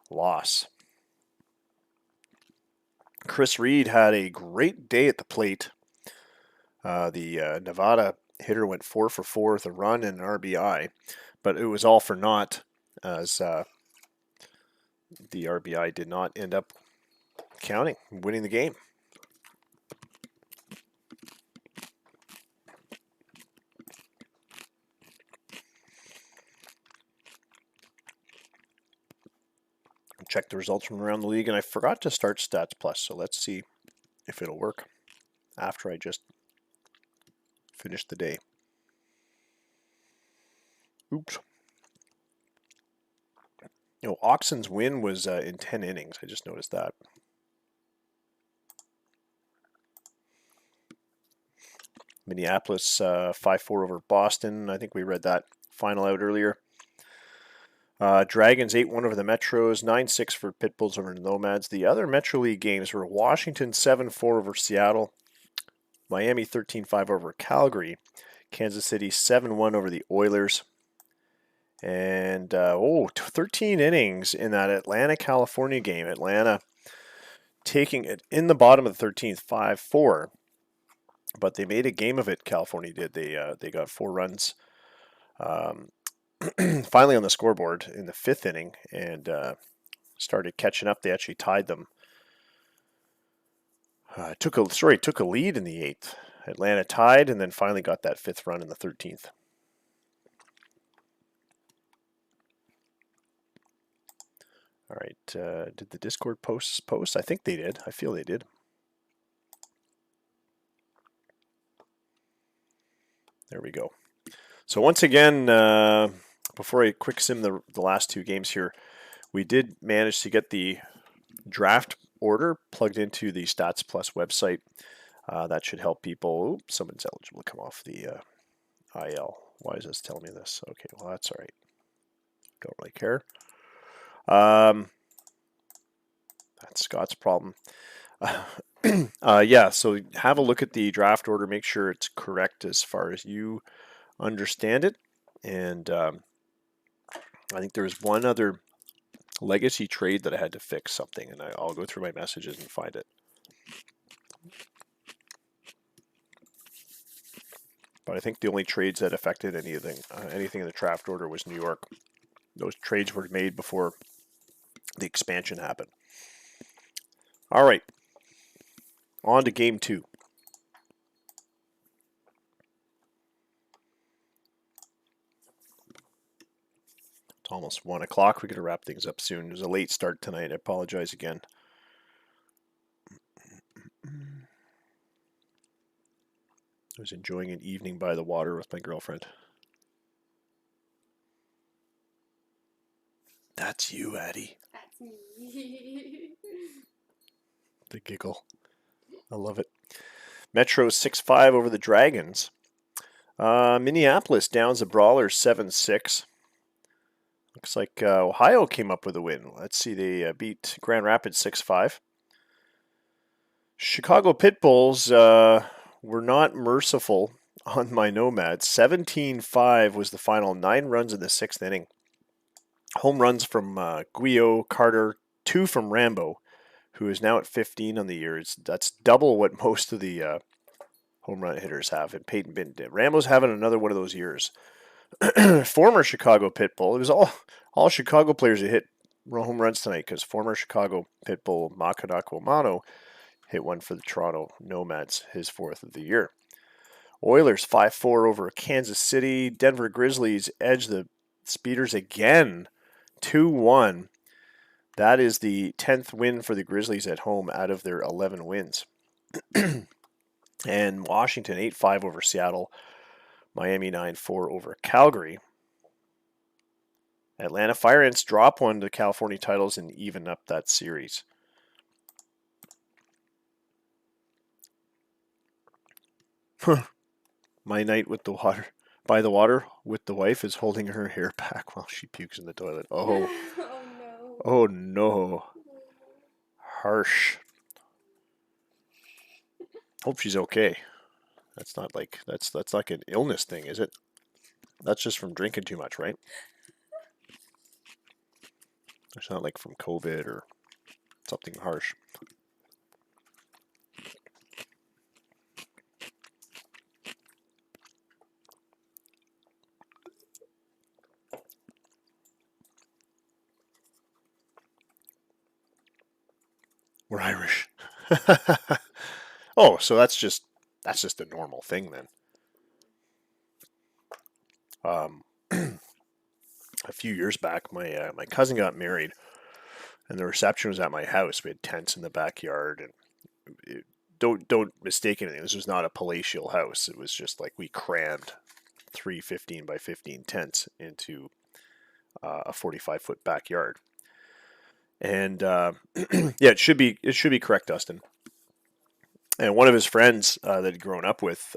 loss. Chris Reed had a great day at the plate. The Nevada hitter went 4 for 4 with a run and an RBI, but it was all for naught as the RBI did not end up counting, winning the game. Check the results from around the league, and I forgot to start Stats Plus, so let's see if it'll work after I just finish the day. Oops. Oxen's win was in 10 innings. I just noticed that. Minneapolis 5-4 over Boston. I think we read that final out earlier. Dragons 8-1 over the Metros, 9-6 for Pitbulls over the Nomads. The other Metro League games were Washington 7-4 over Seattle, Miami 13-5 over Calgary, Kansas City 7-1 over the Oilers, and 13 innings in that Atlanta-California game. Atlanta taking it in the bottom of the 13th, 5-4, but they made a game of it. California did. They got 4 runs. Finally on the scoreboard in the 5th inning and started catching up. They actually tied them. Took a lead in the 8th. Atlanta tied and then finally got that 5th run in the 13th. All right, did the Discord post? I think they did. I feel they did. There we go. So once again, before I quick sim the last 2 games here, we did manage to get the draft order plugged into the Stats Plus website. That should help people. Oops, someone's eligible to come off the IL. Why is this telling me this? Okay, well, that's all right. Don't really care. That's Scott's problem. Yeah, so have a look at the draft order. Make sure it's correct as far as you understand it. And I think there was one other legacy trade that I had to fix something, and I'll go through my messages and find it. But I think the only trades that affected anything in the draft order was New York. Those trades were made before the expansion happened. All right, on to game 2. It's almost 1 o'clock. We're going to wrap things up soon. There's a late start tonight. I apologize again. I was enjoying an evening by the water with my girlfriend. That's you, Addie. That's me. The giggle. I love it. Metro 6-5 over the Dragons. Minneapolis downs the Brawlers 7-6. Looks like Ohio came up with a win. Let's see, they beat Grand Rapids 6-5. Chicago Pitbulls were not merciful on my Nomads. 17-5 was the final. 9 runs in the 6th inning. Home runs from Guillot, Carter, 2 from Rambo, who is now at 15 on the year. That's double what most of the home run hitters have, and Peyton Benton did. Rambo's having another one of those years. Former Chicago Pitbull. It was all Chicago players that hit home runs tonight because former Chicago Pitbull Makanako Mano hit one for the Toronto Nomads, his 4th of the year. Oilers 5-4 over Kansas City. Denver Grizzlies edge the Speeders again, 2-1. That is the 10th win for the Grizzlies at home out of their 11 wins. And Washington 8-5 over Seattle. Miami 9-4 over Calgary. Atlanta Fire Ants drop one to California Titles and even up that series. My night with the water, by the water with the wife is holding her hair back while she pukes in the toilet. Oh, Oh no. oh no. Harsh. Hope she's okay. That's not like an illness thing, is it? That's just from drinking too much, right? It's not like from COVID or something harsh. We're Irish. Oh, so that's just a normal thing then. A few years back, my cousin got married, and the reception was at my house. We had tents in the backyard, and don't mistake anything. This was not a palatial house. It was just like we crammed 3 15 by 15 tents into a 45-foot backyard. And yeah, it should be correct, Dustin. And one of his friends that he'd grown up with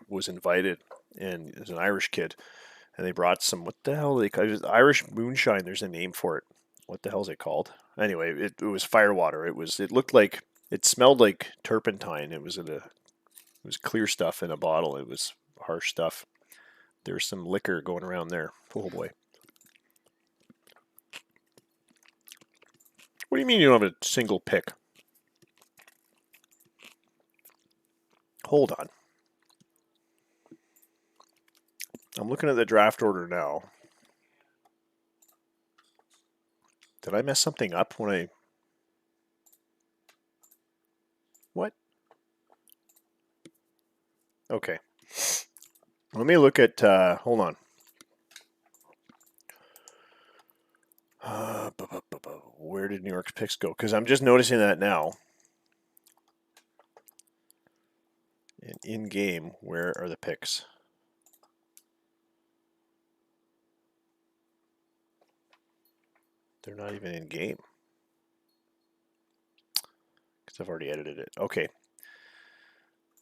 was invited, and is an Irish kid, and they brought some. What the hell do they call it? Irish moonshine. There's a name for it. What the hell is it called? Anyway, it was firewater. It looked like it smelled like turpentine. It was clear stuff in a bottle. It was harsh stuff. There's some liquor going around there. Oh boy. What do you mean you don't have a single pick? Hold on. I'm looking at the draft order now. Did I mess something up when I... What? Okay. Let me look at... hold on. Where did New York's picks go? Because I'm just noticing that now. And in-game, where are the picks? They're not even in-game. Because I've already edited it. Okay.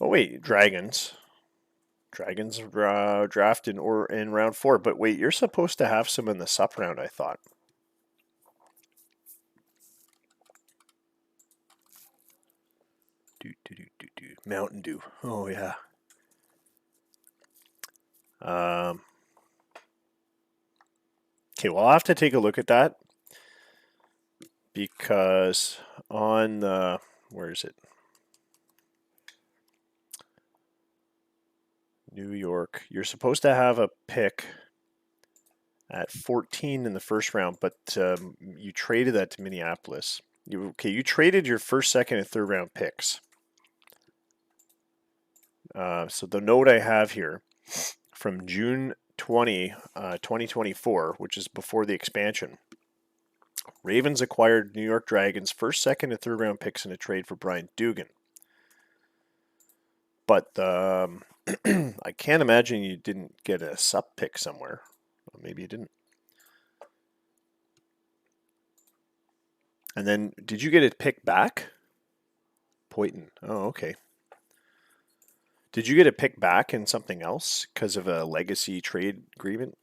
Oh, wait. Dragons. Dragons draft in round 4. But wait, you're supposed to have some in the sup round, I thought. Mountain Dew. Oh, yeah. Okay, well, I'll have to take a look at that. Because on the... Where is it? New York. You're supposed to have a pick at 14 in the first round, but you traded that to Minneapolis. You traded your first, second, and third round picks. So the note I have here from June 20, 2024, which is before the expansion, Ravens acquired New York Dragons' first, second, and third round picks in a trade for Brian Dugan. But I can't imagine you didn't get a sup pick somewhere. Well, maybe you didn't. And then, did you get a pick back? Poyton. Oh, okay. Did you get a pick back in something else because of a legacy trade agreement?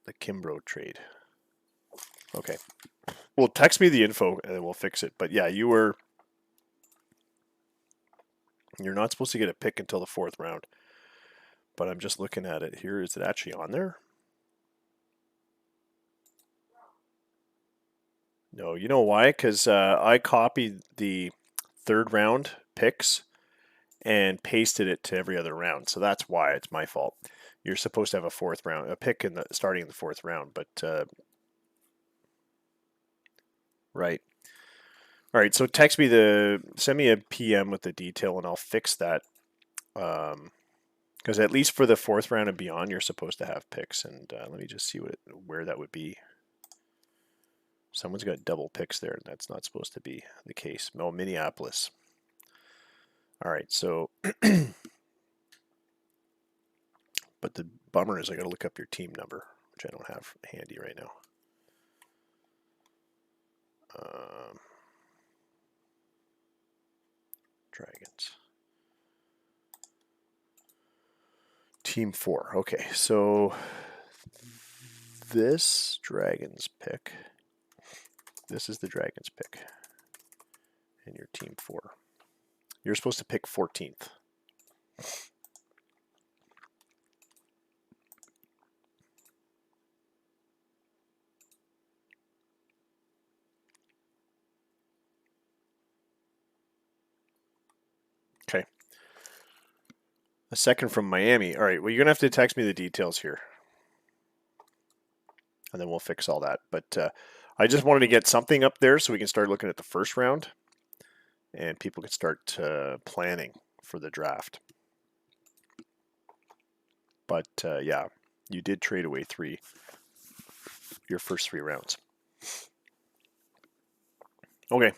The Kimbrough trade. Okay. Well, text me the info and then we'll fix it. But yeah, you're not supposed to get a pick until the 4th round. But I'm just looking at it here. Is it actually on there? No, you know why? Because I copied the 3rd round picks and pasted it to every other round. So that's why. It's my fault. You're supposed to have a 4th round, a pick starting in the 4th round, but right. All right, so send me a PM with the detail and I'll fix that. Because at least for the 4th round and beyond, you're supposed to have picks. And let me just see where that would be. Someone's got double picks there. That's not supposed to be the case. No, Minneapolis. All right, so... But the bummer is I got to look up your team number, which I don't have handy right now. Dragons. Team 4. Okay, so this Dragons pick. This is the Dragons pick. And your team 4. You're supposed to pick 14th. A second from Miami. All right, well, you're going to have to text me the details here. And then we'll fix all that. But I just wanted to get something up there so we can start looking at the first round. And people can start planning for the draft. But yeah, you did trade away your first 3 rounds. Okay.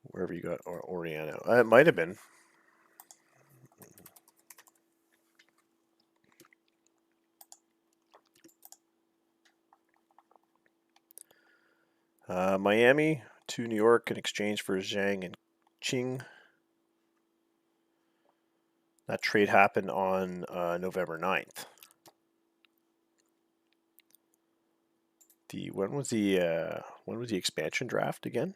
Wherever you got Oriana. It might have been. Miami to New York in exchange for Zhang and Qing. That trade happened on November 9th. When was the expansion draft again?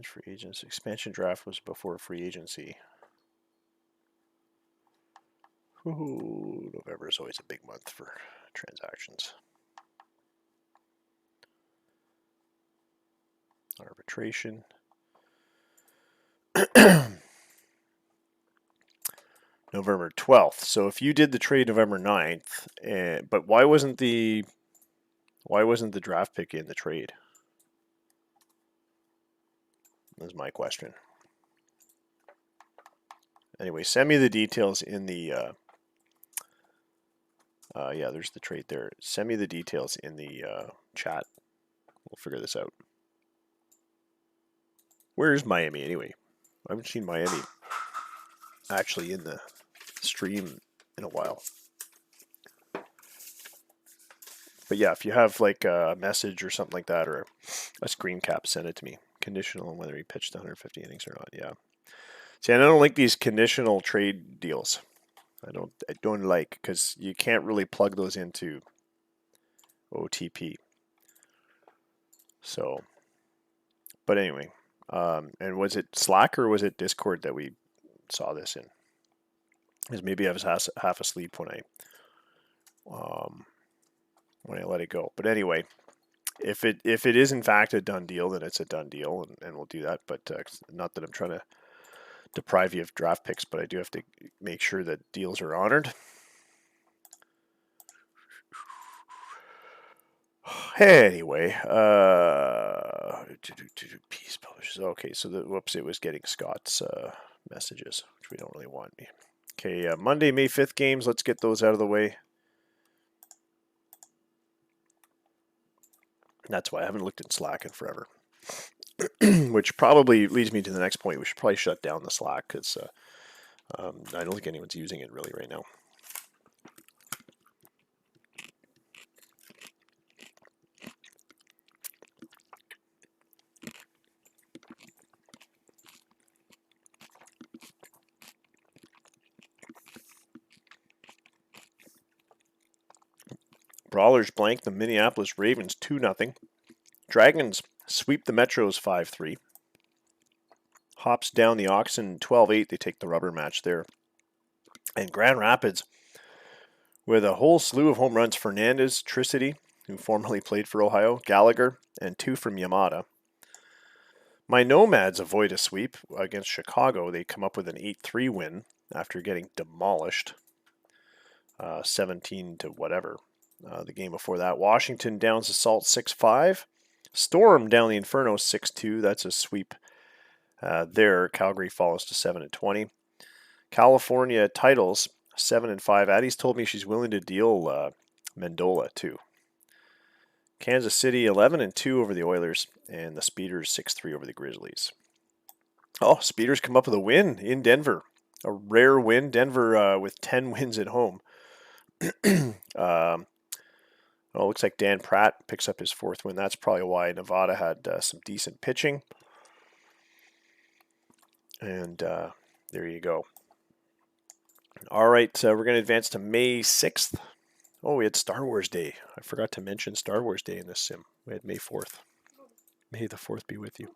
Free agents. Expansion draft was before free agency. Ooh, November is always a big month for transactions. Arbitration. November 12th. So if you did the trade November 9th, but why wasn't the draft pick in the trade? That's my question. Anyway, send me the details in the yeah, there's the trade there. Send me the details in the chat. We'll figure this out. Where's Miami anyway? I haven't seen Miami actually in the stream in a while. But yeah, if you have like a message or something like that, or a screen cap, send it to me. Conditional on whether he pitched 150 innings or not. Yeah. See, I don't like these conditional trade deals. I don't like, because you can't really plug those into OTP. So, but anyway, and was it Slack or was it Discord that we saw this in? Because maybe I was half asleep when I let it go. But anyway, if it is in fact a done deal, then it's a done deal, and we'll do that. But not that I'm trying to deprive you of draft picks, but I do have to make sure that deals are honored. Anyway, peace publishes. Okay, so whoops, it was getting Scott's messages, which we don't really want. Okay, Monday, May 5th games. Let's get those out of the way. That's why I haven't looked at Slack in forever. Which probably leads me to the next point. We should probably shut down the Slack, because I don't think anyone's using it really right now. Brawlers blank the Minneapolis Ravens 2-0. Dragons sweep the Metros 5-3. Hops down the Oxen 12-8. They take the rubber match there. And Grand Rapids, with a whole slew of home runs, Fernandez, Tricity, who formerly played for Ohio, Gallagher, and 2 from Yamada. My Nomads avoid a sweep against Chicago. They come up with an 8-3 win after getting demolished, 17 to whatever. The game before that, Washington downs Assault 6-5. Storm down the Inferno 6-2. That's a sweep there. Calgary follows to 7-20. California titles 7-5. Addie's told me she's willing to deal Mendola too. Kansas City 11-2 over the Oilers, and the Speeders 6-3 over the Grizzlies. Oh, Speeders come up with a win in Denver. A rare win. Denver with 10 wins at home. It looks like Dan Pratt picks up his 4th win. That's probably why Nevada had some decent pitching. And there you go. All right, we're going to advance to May 6th. Oh, we had Star Wars Day. I forgot to mention Star Wars Day in this sim. We had May 4th. May the 4th be with you.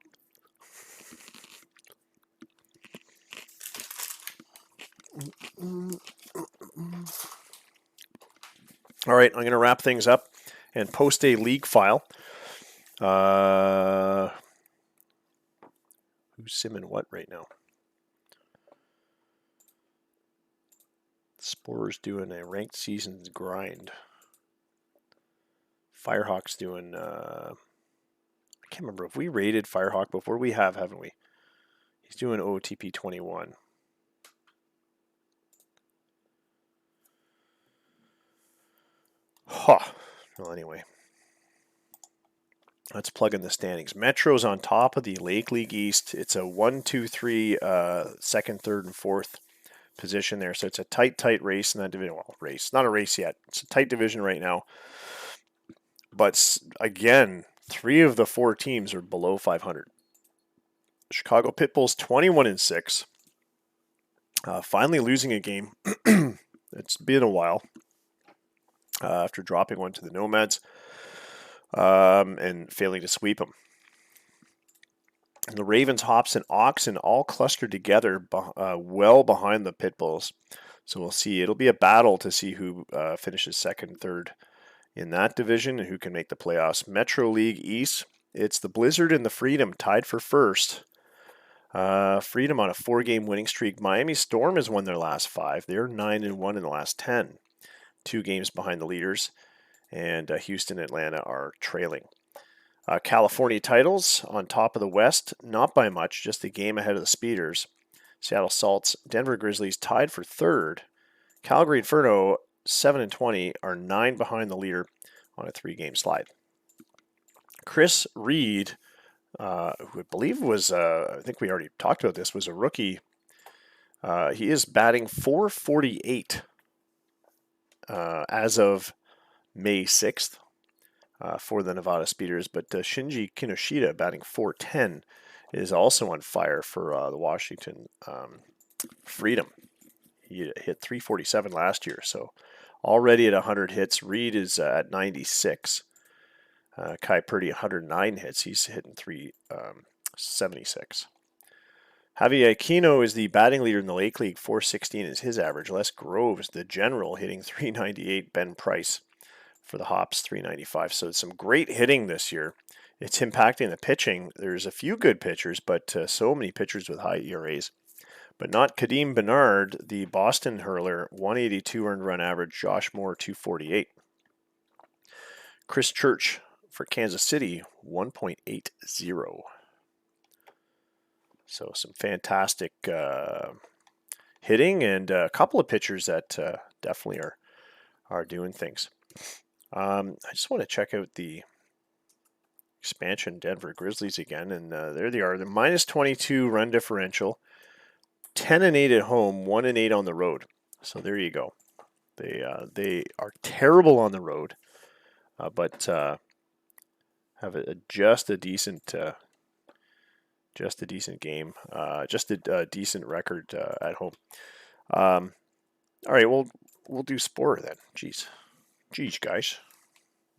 All right, I'm going to wrap things up and post a league file. Who's simming what right now? Spore's doing a ranked seasons grind. Firehawk's doing... I can't remember if we rated Firehawk before. We have, haven't we? He's doing OTP 21. Huh. Well, anyway. Let's plug in the standings. Metro's on top of the Lake League East. It's a 1, 2, 3, second, third, and fourth position there. So it's a tight race in that division. Well, race. Not a race yet. It's a tight division right now. But again, 3 of the 4 teams are below 500. Chicago Pitbulls 21-6. Finally losing a game. It's been a while. After dropping one to the Nomads. And failing to sweep them. And the Ravens, Hops, and Oxen all clustered together well behind the Pitbulls. So we'll see. It'll be a battle to see who finishes second, third in that division and who can make the playoffs. Metro League East, it's the Blizzard and the Freedom tied for first. Freedom on a 4-game winning streak. Miami Storm has won their last 5. They're 9-1 in the last 10. 2 games behind the leaders. And Houston and Atlanta are trailing. California Titles on top of the West, not by much, just a game ahead of the Speeders. Seattle Salts, Denver Grizzlies tied for third. Calgary Inferno, 7-20, are 9 behind the leader on a 3-game slide. Chris Reed, who I believe was, I think we already talked about this, was a rookie. He is batting .448 as of May 6th for the Nevada Speeders, but Shinji Kinoshita batting .410 is also on fire for the Washington Freedom. He hit .347 last year, so already at 100 hits. Reed is at 96. Kai Purdy 109 hits. He's hitting .376. Javi Aquino is the batting leader in the Lake League. .416 is his average. Les Groves, the general, hitting .398. Ben Price for the Hops, .395. So some great hitting this year. It's impacting the pitching. There's a few good pitchers, but so many pitchers with high ERAs. But not Kadeem Bernard, the Boston hurler, 182 earned run average. Josh Moore, 248. Chris Church for Kansas City, 1.80. So some fantastic hitting and a couple of pitchers that definitely are doing things. I just want to check out the expansion Denver Grizzlies again, and there they are. The -22 run differential, 10-8 at home, 1-8 on the road. So there you go. They are terrible on the road, but have just a decent game, just a decent record at home. All right, we'll do Spore then. Jeez, guys,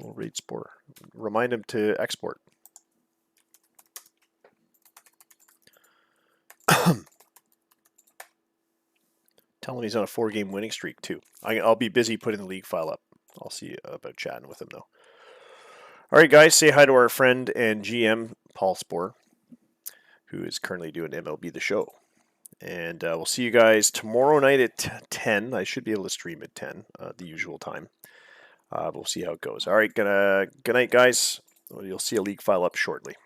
we'll read Spore. Remind him to export. Tell him he's on a 4-game winning streak too. I'll be busy putting the league file up. I'll see about chatting with him though. All right, guys, say hi to our friend and GM Paul Spore, who is currently doing MLB The Show. And we'll see you guys tomorrow night at 10. I should be able to stream at 10, the usual time. We'll see how it goes. All right, good night, guys. You'll see a league file up shortly.